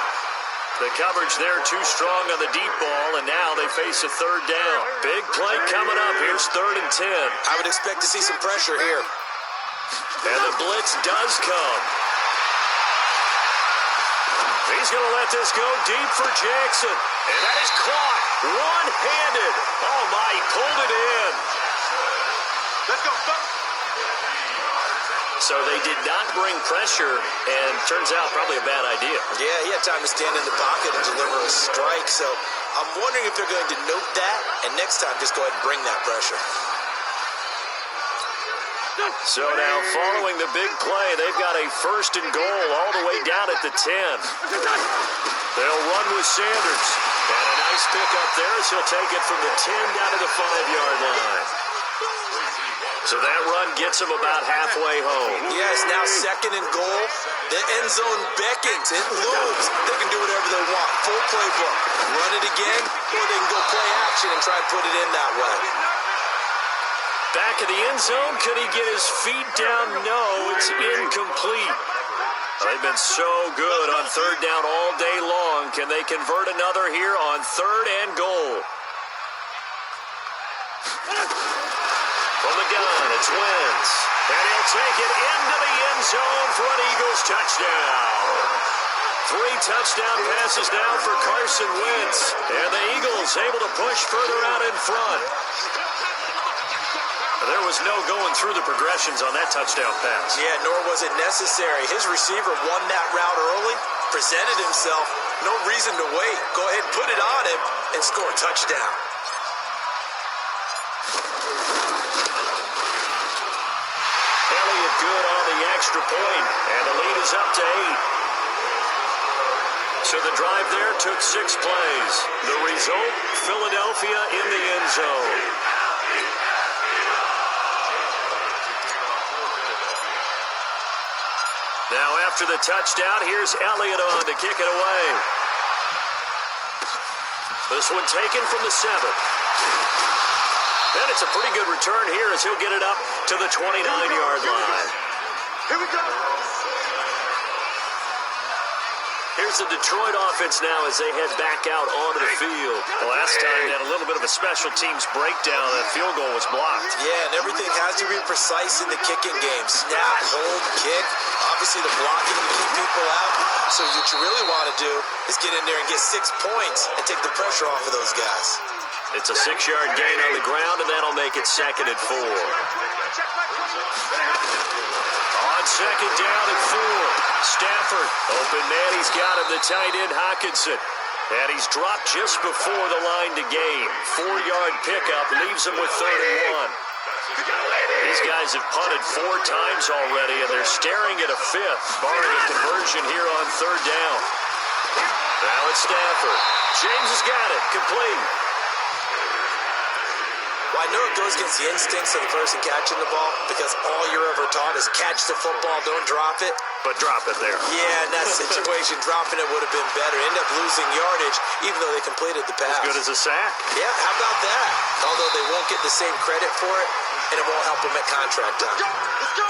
The coverage there too strong on the deep ball, and now they face a third down. Big play coming up. Here's 3rd and 10. I would expect to see some pressure here. And the blitz does come. He's going to let this go deep for Jackson. And that is caught one-handed. Oh, my, he pulled it in. Let's go. So they did not bring pressure, and turns out probably a bad idea. Yeah, he had time to stand in the pocket and deliver a strike. So I'm wondering if they're going to note that, and next time just go ahead and bring that pressure. So now following the big play, they've got a 1st and goal all the way down at the 10. They'll run with Sanders. And a nice pickup there as he'll take it from the 10 down to the 5-yard line. So that run gets him about halfway home. Yes, now 2nd and goal. The end zone beckons. It looms. They can do whatever they want. Full playbook. Run it again, or they can go play action and try and put it in that way. Back of the end zone. Could he get his feet down? No, it's incomplete. They've been so good on 3rd down all day long. Can they convert another here on 3rd and goal? From the gun, it's Wentz. And he'll take it into the end zone for an Eagles touchdown. 3 touchdown passes now for Carson Wentz. And the Eagles able to push further out in front. There was no going through the progressions on that touchdown pass. Yeah, nor was it necessary. His receiver won that route early, presented himself. No reason to wait. Go ahead and put it on him and score a touchdown. Elliott good on the extra point, and the lead is up to 8. So the drive there took 6 plays. The result, Philadelphia in the end zone. Now after the touchdown, here's Elliott on to kick it away. This one taken from the 7. And it's a pretty good return here as he'll get it up to the 29-yard line. Here we go. Here's the Detroit offense now as they head back out onto the field. Last time they had a little bit of a special teams breakdown. That field goal was blocked. Yeah, and everything has to be precise in the kicking game. Snap, hold, kick. Obviously the blocking to keep people out. So what you really want to do is get in there and get 6 points and take the pressure off of those guys. It's a 6-yard gain on the ground, and that'll make it 2nd and 4. On 2nd down and 4. Stafford, open man, he's got him, the tight end Hockenson. And he's dropped just before the line to gain. 4-yard pickup leaves him with 3rd and 1. These guys have punted 4 times already, and they're staring at a 5th, barring a conversion here on 3rd down. Now it's Stafford. James has got it, complete. Well, I know it goes against the instincts of the person catching the ball because all you're ever taught is catch the football, don't drop it. But drop it there. Yeah, in that situation, dropping it would have been better. End up losing yardage, even though they completed the pass. As good as a sack. Yeah, how about that? Although they won't get the same credit for it, and it won't help them at contract time.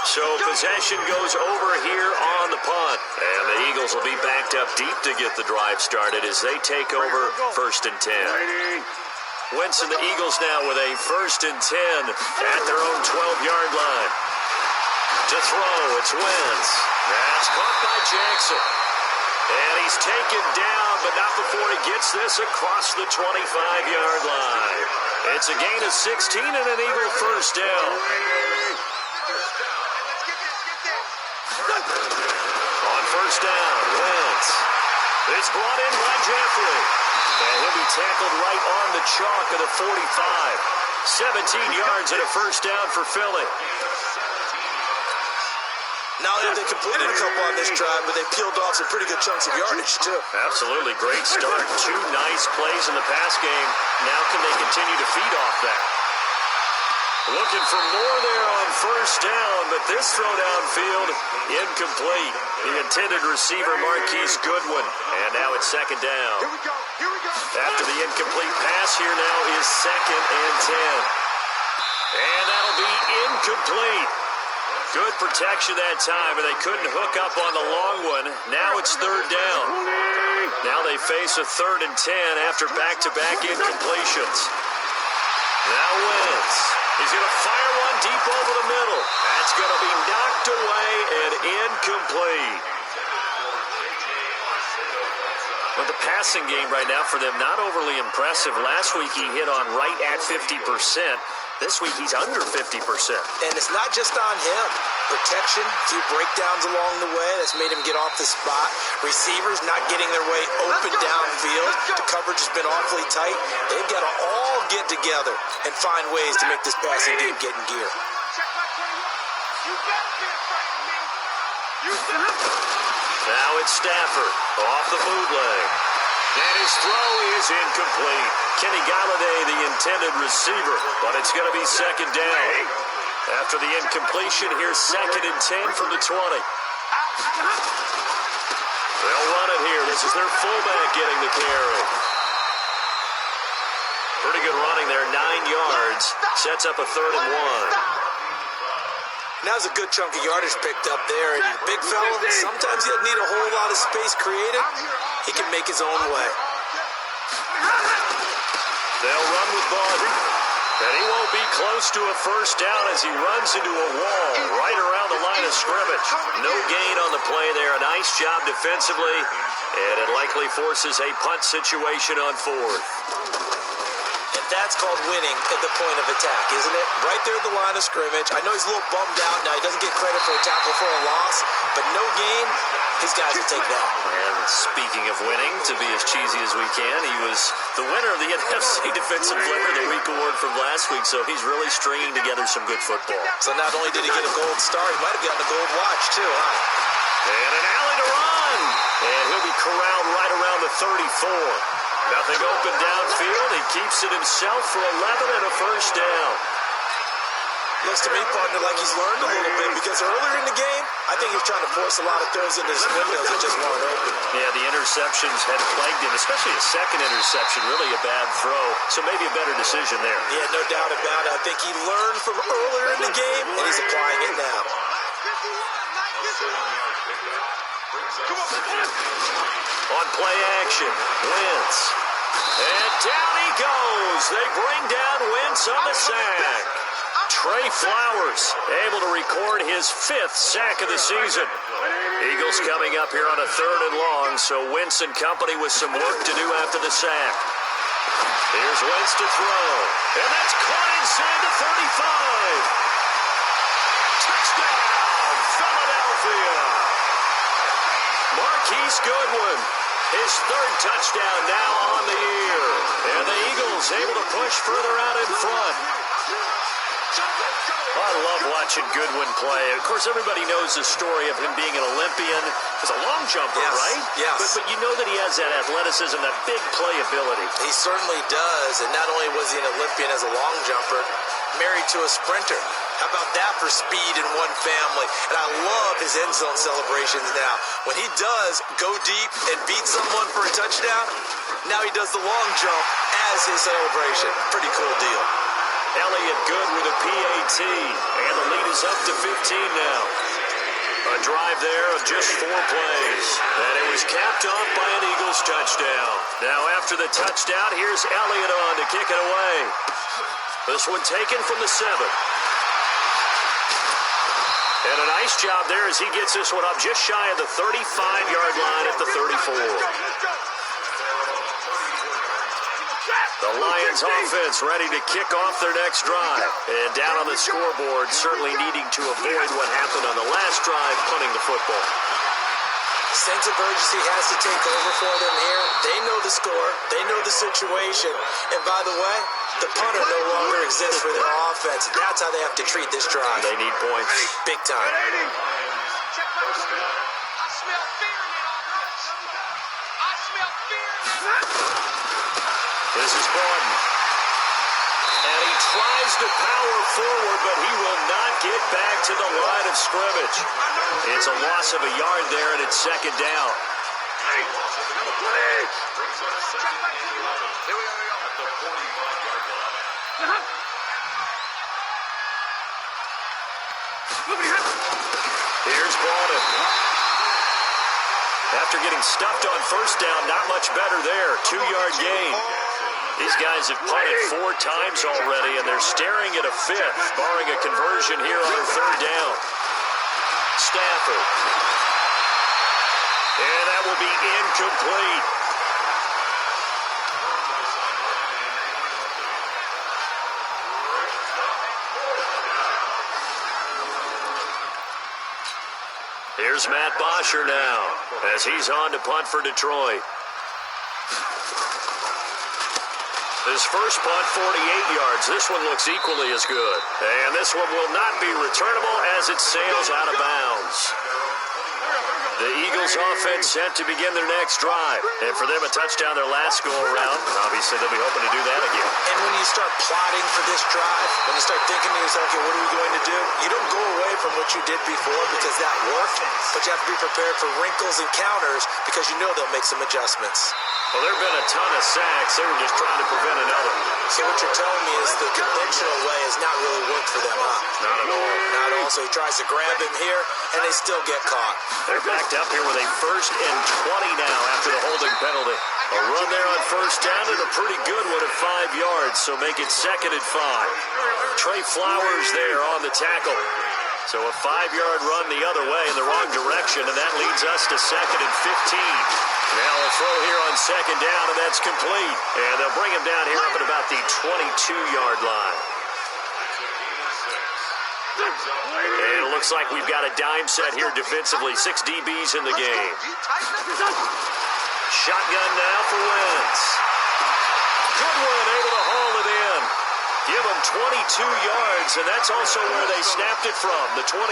So possession goes over here on the punt. And the Eagles will be backed up deep to get the drive started as they take over 1st and 10. Wentz and the Eagles now with a 1st and 10 at their own 12-yard line. To throw, it's Wentz. That's caught by Jackson. And he's taken down, but not before he gets this across the 25-yard line. It's a gain of 16 and an Eagle 1st down. On 1st down, Wentz. It's brought in by Jeffrey. And he'll be tackled right on the chalk of the 45. 17 yards and a 1st down for Philly. Not only have they completed a couple on this drive, but they peeled off some pretty good chunks of yardage, too. Absolutely great start. 2 nice plays in the pass game. Now can they continue to feed off that? Looking for more there on first down, but this throw downfield, incomplete. The intended receiver, Marquise Goodwin. And now it's second down. Here we go. Here we go. After the incomplete pass, here now is 2nd and 10. And that'll be incomplete. Good protection that time, and they couldn't hook up on the long one. Now it's 3rd down. Now they face a 3rd and 10 after back-to-back incompletions. Now Wentz. He's going to fire one deep over the middle. That's going to be knocked away and incomplete. But the passing game right now for them, not overly impressive. Last week he hit on right at 50%. This week he's under 50%. And it's not just on him. Protection, a few breakdowns along the way. That's made him get off the spot. Receivers not getting their way open downfield. The coverage has been awfully tight. They've got to all get together and find ways to make this passing game get in gear. Check my 21. You got to be afraid of me. You got to. Now it's Stafford off the bootleg. And his throw is incomplete. Kenny Galladay, the intended receiver, but it's going to be 2nd down. After the incompletion, here's 2nd and 10 from the 20. They'll run it here. This is their fullback getting the carry. Pretty good running there, 9 yards. Sets up a 3rd and 1. Now's a good chunk of yardage picked up there. And the big fella, sometimes he doesn't need a whole lot of space created. He can make his own way. They'll run with Barber. And he won't be close to a first down as he runs into a wall right around the line of scrimmage. No gain on the play there. A nice job defensively. And it likely forces a punt situation on 4th. And that's called winning at the point of attack, isn't it? Right there at the line of scrimmage. I know he's a little bummed out now. He doesn't get credit for a tackle for a loss. But no gain, his guys will take that. And speaking of winning, to be as cheesy as we can, he was the winner of the NFC Defensive Player of the Week award from last week, so he's really stringing together some good football. So not only did he get a gold star, he might have gotten a gold watch, too, huh? And an alley to run. And he'll be corralled right around the 34. Nothing open downfield. He keeps it himself for 11 and a first down. Looks to me, partner, like he's learned a little bit because earlier in the game, I think he was trying to force a lot of throws into his windows that just weren't open. Yeah, the interceptions had plagued him, especially a second interception, really a bad throw. So maybe a better decision there. Yeah, no doubt about it. I think he learned from earlier in the game, and he's applying it now. On play action, Wentz. And down he goes. They bring down Wentz on the sack. Trey Flowers able to record his 5th sack of the season. Eagles coming up here on a 3rd and long, so Wentz and company with some work to do after the sack. Here's Wentz to throw. And that's caught inside the 35. Touchdown, Philadelphia. Marquise Goodwin, his 3rd touchdown now on the year. And the Eagles able to push further out in front. I love watching Goodwin play. Of course, everybody knows the story of him being an Olympian. He's a long jumper, yes, right? Yes. But you know that he has that athleticism, that big playability. He certainly does. And not only was he an Olympian as a long jumper, married to a sprinter. How about that for speed in one family? And I love his end zone celebrations now. When he does go deep and beat someone for a touchdown, now he does the long jump as his celebration. Pretty cool deal. Elliott good with a PAT, and the lead is up to 15 now. A drive there of just 4 plays, and it was capped off by an Eagles touchdown. Now after the touchdown, here's Elliott on to kick it away. This one taken from the 7. And a nice job there as he gets this one up just shy of the 35-yard line at the 34. The Lions offense ready to kick off their next drive. And down on the scoreboard, certainly needing to avoid what happened on the last drive, punting the football. Sense of urgency has to take over for them here. They know the score. They know the situation. And by the way, the punter no longer exists for their offense. That's how they have to treat this drive. They need points. Big time. I smell fear in that offense. I smell fear in that offense. This is Gordon. And he tries to power forward, but he will not get back to the line of scrimmage. It's a loss of a yard there, and it's second down. Hey, number 20. Here we go. At the 45-yard line. Here's Gordon. After getting stuffed on first down, not much better there. 2-yard gain. These guys have punted 4 times already, and they're staring at a 5th, barring a conversion here on 3rd down. Stafford. And that will be incomplete. Here's Matt Bosher now, as he's on to punt for Detroit. His first punt, 48 yards. This one looks equally as good. And this one will not be returnable as it sails out of bounds. The Eagles offense set to begin their next drive. And for them, a touchdown their last go-around. Obviously, they'll be hoping to do that again. And when you start plotting for this drive, when you start thinking to yourself, okay, what are we going to do? You don't go away from what you did before because that worked, but you have to be prepared for wrinkles and counters because you know they'll make some adjustments. Well, there have been a ton of sacks. They were just trying to prevent another. So what you're telling me is the conventional way has not really worked for them, huh? Not at all. Not at all. So he tries to grab him here, and they still get caught. They're backed up here with a 1st and 20 now after the holding penalty. A run there on first down and a pretty good one at 5 yards, so make it 2nd and 5. Trey Flowers there on the tackle. So a 5-yard run the other way in the wrong direction, and that leads us to 2nd and 15. Now a throw here on 2nd down, and that's complete. And they'll bring him down here up at about the 22-yard line. And it looks like we've got a dime set here defensively. 6 DBs in the game. Shotgun now for Wentz. Goodwin able to haul it in. Give them 22 yards, and that's also where they snapped it from, the 22.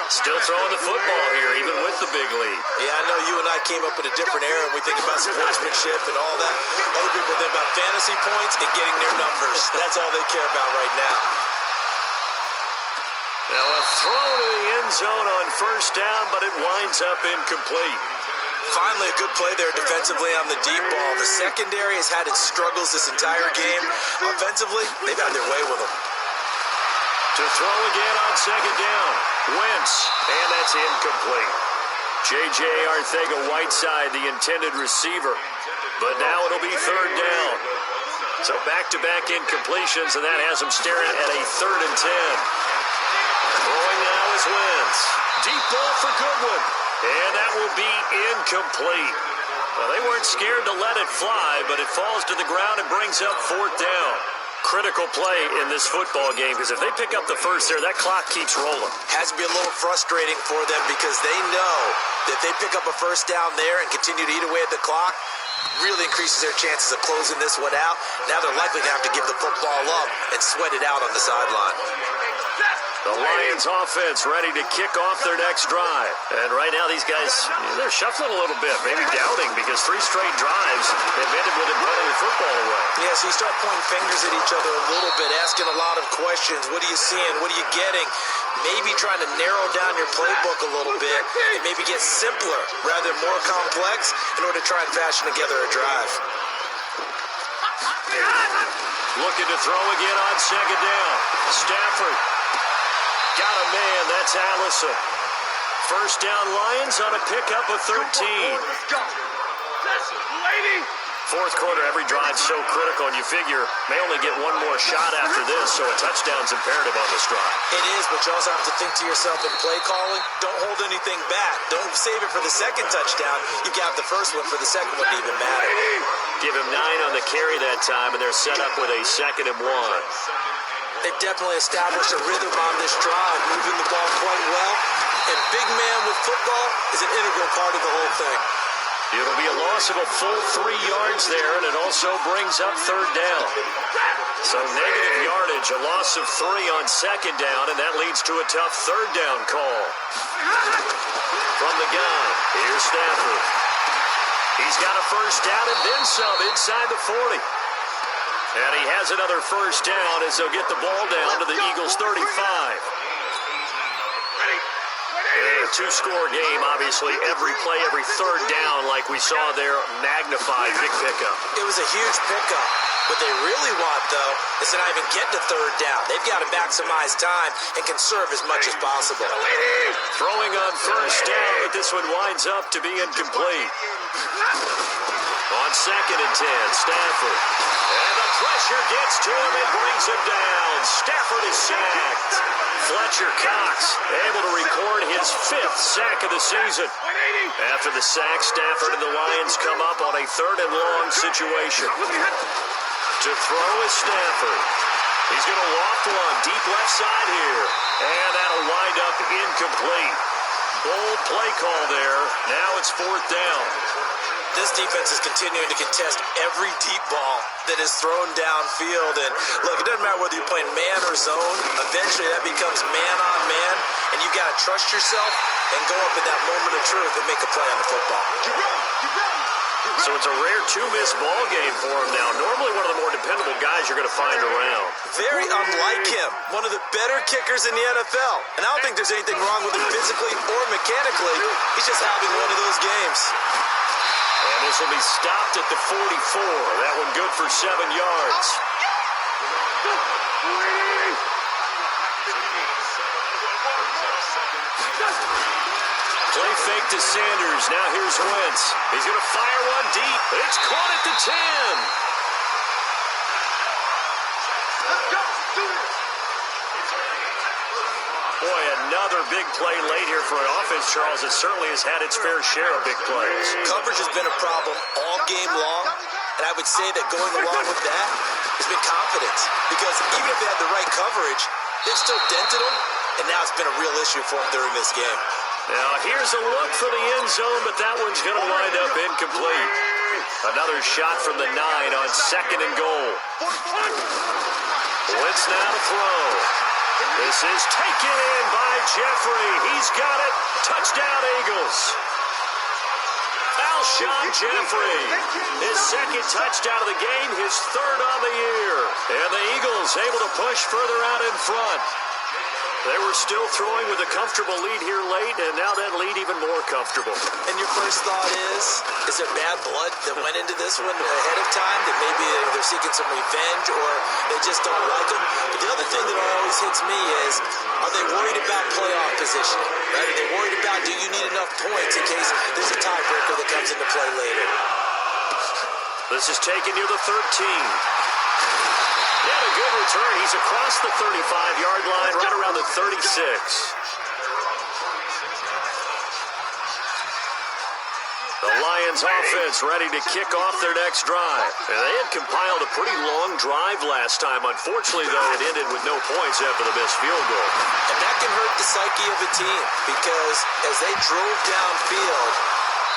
Still throwing the football here, even with the big lead. Yeah, I know you and I came up in a different era, and we think about sportsmanship and all that. Other people think about fantasy points and getting their numbers. That's all they care about right now. Now a throw to the end zone on first down, but it winds up incomplete. Finally, a good play there defensively on the deep ball. The secondary has had its struggles this entire game. Offensively, they've had their way with them. To throw again on 2nd down. Wentz, and that's incomplete. J.J. Arcega-Whiteside, the intended receiver. But now it'll be 3rd down. So back-to-back incompletions, and that has them staring at a 3rd and 10. Throwing now is Wentz. Deep ball for Goodwin. And that will be incomplete. Well, they weren't scared to let it fly, but it falls to the ground and brings up 4th down. Critical play in this football game, because if they pick up the first there, that clock keeps rolling. Has to be a little frustrating for them because they know that if they pick up a first down there and continue to eat away at the clock, really increases their chances of closing this one out. Now they're likely to have to give the football up and sweat it out on the sideline. The Lions offense ready to kick off their next drive. And right now these guys, they're shuffling a little bit, maybe doubting, because 3 straight drives have ended with them putting the football away. Yeah, so you start pointing fingers at each other a little bit, asking a lot of questions. What are you seeing? What are you getting? Maybe trying to narrow down your playbook a little bit and maybe get simpler rather than more complex in order to try and fashion together a drive. Looking to throw again on 2nd down. Stafford. Got a man, that's Allison. First down, Lions on a pickup of 13. Fourth quarter, every drive so critical, and you figure may only get one more shot after this, so a touchdown's imperative on this drive. It is, but you also have to think to yourself in play calling, don't hold anything back. Don't save it for the second touchdown. You got the first one for the second one to even matter. Give him 9 on the carry that time, and they're set up with a 2nd and 1. They've definitely established a rhythm on this drive, moving the ball quite well. And big man with football is an integral part of the whole thing. It'll be a loss of a full 3 yards there, and it also brings up third down. So negative yardage, a loss of 3 on second down, and that leads to a tough third down call. From the gun, here's Stafford. He's got a first down and then some inside the 40. And he has another first down as they'll get the ball down to the Eagles' 35. A two-score game, obviously, every play, every third down, like we saw there, magnified, big pickup. It was a huge pickup. What they really want, though, is to not even get to third down. They've got to maximize time and conserve as much as possible. Throwing on first down, but this one winds up to be incomplete. On second and 10, Stafford. And the pressure gets to him and brings him down. Stafford is sacked. Fletcher Cox able to record his 5th sack of the season. After the sack, Stafford and the Lions come up on a third and long situation. To throw is Stafford. He's going to loft one deep left side here. And that'll wind up incomplete. Bold play call there. Now it's 4th down. This defense is continuing to contest every deep ball that is thrown downfield. And look, it doesn't matter whether you're playing man or zone. Eventually that becomes man on man. And you got to trust yourself and go up in that moment of truth and make a play on the football. So it's a rare 2-miss ball game for him now. Normally one of the more dependable guys you're going to find around. Very unlike him. One of the better kickers in the NFL. And I don't think there's anything wrong with him physically or mechanically. He's just having one of those games. And this will be stopped at the 44. That one good for 7 yards. Play fake to Sanders. Now here's Wentz. He's going to fire one deep. It's caught at the 10. Let's go. Do this. Boy, another big play late here for an offense, Charles, that certainly has had its fair share of big plays. Coverage has been a problem all game long, and I would say that going along with that has been confidence. Because even if they had the right coverage, they've still dented them, and now it's been a real issue for them during this game. Now, here's a look for the end zone, but that one's going to wind up incomplete. Another shot from the 9 on second and goal. Wentz now to throw. This is taken in by Jeffrey. He's got it. Touchdown, Eagles. Alshon Jeffrey. His second touchdown of the game, his 3rd on the year. And the Eagles able to push further out in front. They were still throwing with a comfortable lead here late, and now that lead even more comfortable. And your first thought is there bad blood that went into this one ahead of time, that maybe they're seeking some revenge or they just don't like them? But the other thing that always hits me is, are they worried about playoff positioning? Right? Are they worried about, do you need enough points in case there's a tiebreaker that comes into play later? This is taken near the 13. Yeah, a good return. He's across the 35-yard line, right around the 36. The Lions offense ready to kick off their next drive. And they had compiled a pretty long drive last time. Unfortunately, though, it ended with no points after the missed field goal. And that can hurt the psyche of a team, because as they drove downfield,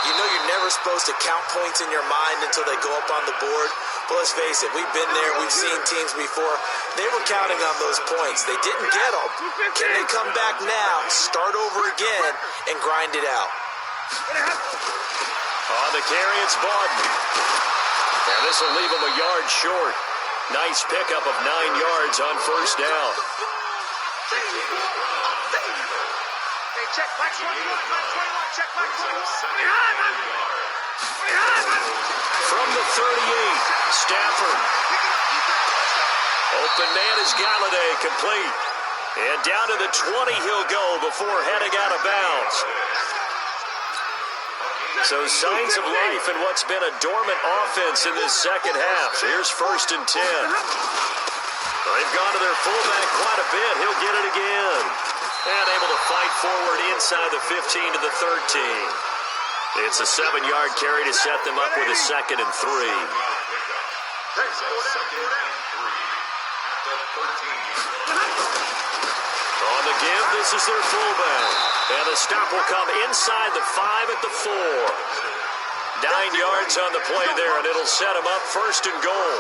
you know you're never supposed to count points in your mind until they go up on the board. But let's face it, we've been there, we've seen teams before. They were counting on those points. They didn't get them. Can they come back now, start over again, and grind it out? On the carry, it's Barton. And this will leave him a yard short. Nice pickup of 9 yards on first down. Check back 21, check back 21. From the 38, Stafford. Open man is Galladay, complete. And down to the 20 he'll go before heading out of bounds. So signs of life in what's been a dormant offense in this second half. Here's 1st and 10. They've gone to their fullback quite a bit. He'll get it again. And able to fight forward inside the 15 to the 13. It's a 7-yard carry to set them up with a 2nd and 3. On the give, this is their fullback. And the stop will come inside the 5 at the 4. 9 yards on the play there, and it'll set him up 1st and goal.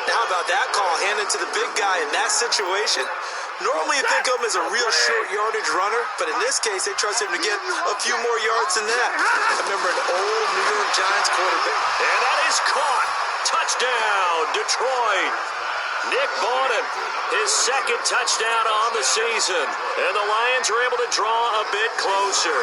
Now, how about that call handed to the big guy in that situation? Normally you think of him as a real short yardage runner, but in this case, they trust him to get a few more yards than that. I remember an old New York Giants quarterback. And that is caught. Touchdown, Detroit. Nick Bawden, his 2nd touchdown on the season. And the Lions are able to draw a bit closer.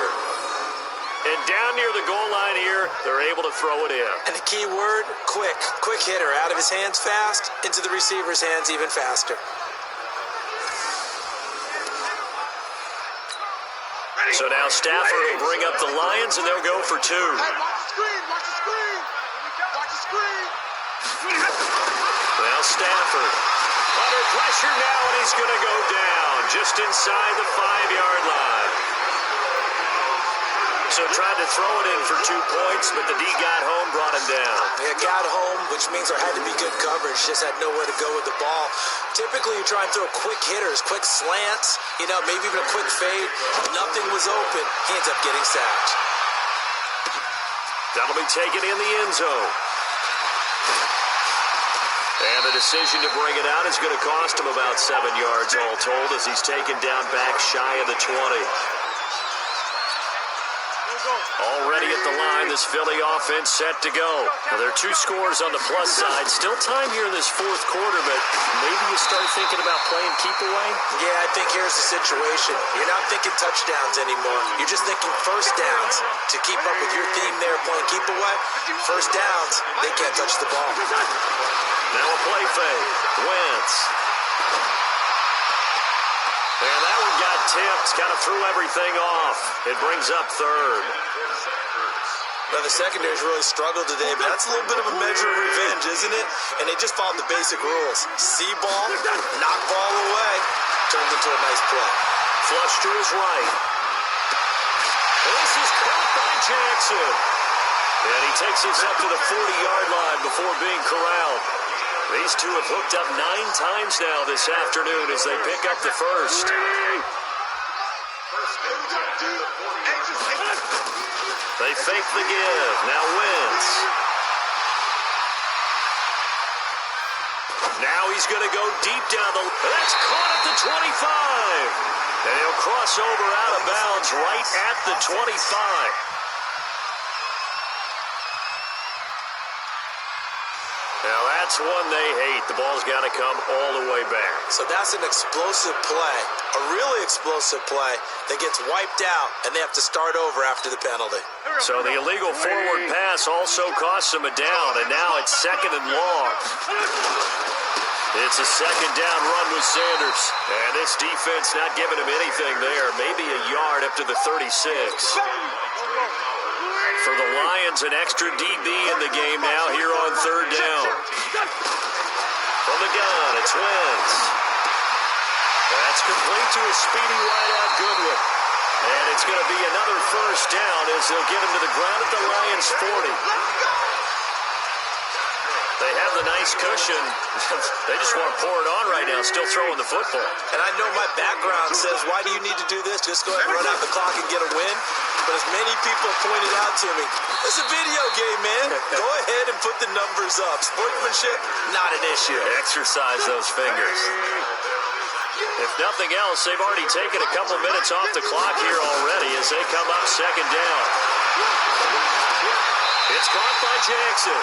And down near the goal line here, they're able to throw it in. And the key word, quick. Quick hitter, out of his hands fast, into the receiver's hands even faster. So now Stafford will bring up the Lions, and they'll go for 2. Hey, watch the screen, watch the screen. Watch the screen. Well, Stafford under pressure now, and he's going to go down just inside the 5-yard line. So tried to throw it in for 2 points, but the D got home, brought him down. Yeah, got home, which means there had to be good coverage. Just had nowhere to go with the ball. Typically, you try and throw quick hitters, quick slants, maybe even a quick fade. Nothing was open. He ends up getting sacked. That'll be taken in the end zone. And the decision to bring it out is going to cost him about 7 yards all told, as he's taken down back shy of the 20. Already at the line, this Philly offense set to go. Now, there are 2 scores on the plus side. Still time here in this 4th quarter, but maybe you start thinking about playing keep away? Yeah, I think here's the situation. You're not thinking touchdowns anymore. You're just thinking first downs. To keep up with your theme there, playing keep away, first downs, they can't touch the ball. Now a play fake. Wentz. And that one got tipped. Kind of threw everything off. It brings up 3rd. Now, the secondary's really struggled today, but that's a little bit of a measure of revenge, isn't it? And they just followed the basic rules. See ball, knock ball away. Turned into a nice play. Flush to his right. And this is caught by Jackson. And he takes us up to the 40-yard line before being corralled. These 2 have hooked up 9 times now this afternoon as they pick up the 1st. They fake the give. Now Wentz. Now he's going to go deep down the... That's caught at the 25. And he'll cross over out of bounds right at the 25. Now that's one they hate. The ball's got to come all the way back. So that's an explosive play, a really explosive play that gets wiped out, and they have to start over after the penalty. So the illegal forward pass also costs them a down, and now it's 2nd and long. It's a 2nd down run with Sanders. And this defense not giving him anything there. Maybe a yard up to the 36. For the Lions, an extra DB in the game now here on 3rd down. From the gun, it's Wentz. That's complete to a speedy wideout Goodwin. And it's going to be another 1st down as they'll get him to the ground at the Lions' 40. They have the nice cushion. They just want to pour it on right now, still throwing the football. And I know my background says, why do you need to do this? Just go ahead and run out the clock and get a win. But as many people pointed out to me, it's a video game, man. Go ahead and put the numbers up. Sportsmanship, not an issue. Exercise those fingers. If nothing else, they've already taken a couple minutes off the clock here already as they come up 2nd down. It's caught by Jackson.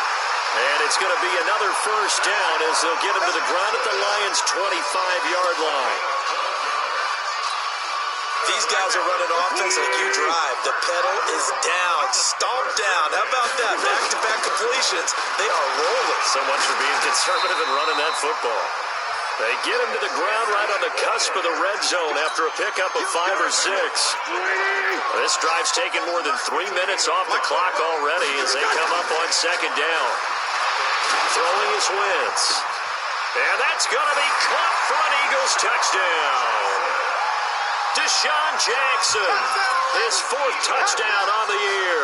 And it's going to be another 1st down as they'll get him to the ground at the Lions' 25-yard line. These guys are running offense like you drive. The pedal is down. Stomp down. How about that? Back-to-back completions. They are rolling. So much for being conservative and running that football. They get him to the ground right on the cusp of the red zone after a pickup of 5 or 6. This drive's taken more than 3 minutes off the clock already as they come up on 2nd down. Throwing his Wentz. And that's going to be caught for an Eagles touchdown. Deshaun Jackson, his 4th touchdown on the year.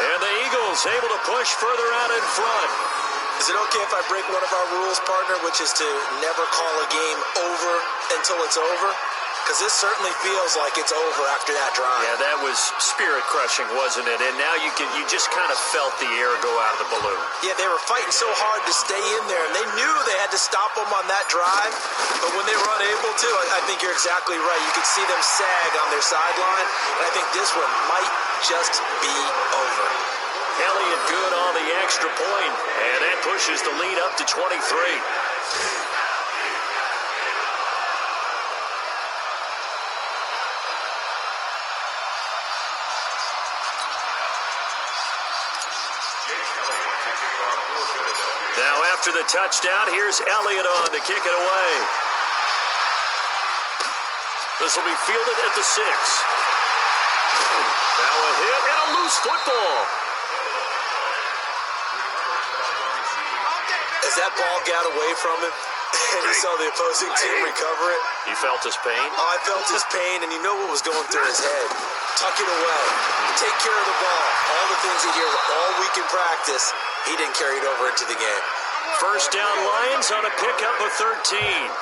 And the Eagles able to push further out in front. Is it okay if I break one of our rules, partner, which is to never call a game over until it's over? because this certainly feels like it's over after that drive. Yeah, that was spirit-crushing, wasn't it? And now you just kind of felt the air go out of the balloon. Yeah, they were fighting so hard to stay in there, and they knew they had to stop them on that drive. But when they were unable to, I think you're exactly right. You could see them sag on their sideline, and I think this one might just be over. Elliott good on the extra point, and that pushes the lead up to 23. Now after the touchdown, here's Elliott on to kick it away. This will be fielded at the 6. Now a hit and a loose football. As that ball got away from him, and he saw the opposing team recover it. You felt his pain? Oh, I felt his pain, and you know what was going through his head. Tuck it away. Take care of the ball. All the things he hears all week in practice, he didn't carry it over into the game. First down Lions on a pickup of 13.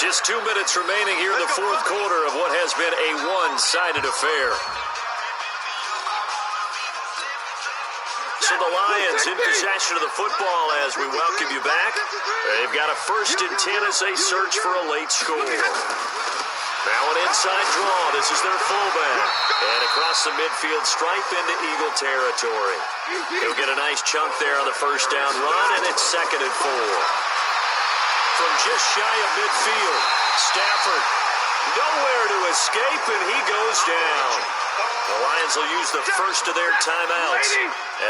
Just 2 minutes remaining here in the fourth quarter of what has been a one-sided affair. So the Lions in possession of the football as we welcome you back. They've got a 1st and 10 as they search for a late score. Now an inside draw. This is their fullback. And across the midfield stripe into Eagle territory. He'll get a nice chunk there on the first down run, and it's 2nd and 4. From just shy of midfield, Stafford nowhere to escape, and he goes down. The Lions will use the first of their timeouts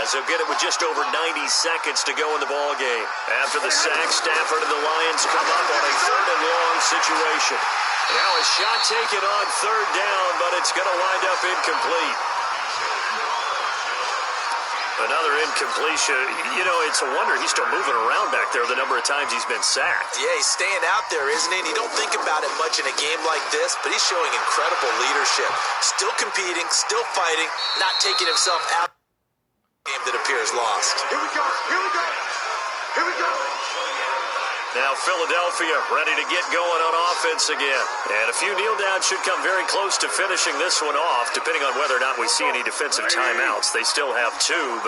as they'll get it with just over 90 seconds to go in the ball game. After the sack, Stafford and the Lions come up on a 3rd and long situation. Now a shot taken on 3rd down, but it's going to wind up incomplete. Another incompletion. You know, it's a wonder he's still moving around back there the number of times he's been sacked. Yeah, he's staying out there, isn't he? And you don't think about it much in a game like this, but he's showing incredible leadership. Still competing, still fighting, not taking himself out of a game that appears lost. Here we go. Here we go. Here we go. Now Philadelphia ready to get going on offense again. And a few kneel downs should come very close to finishing this one off, depending on whether or not we see any defensive timeouts. They still have 2, but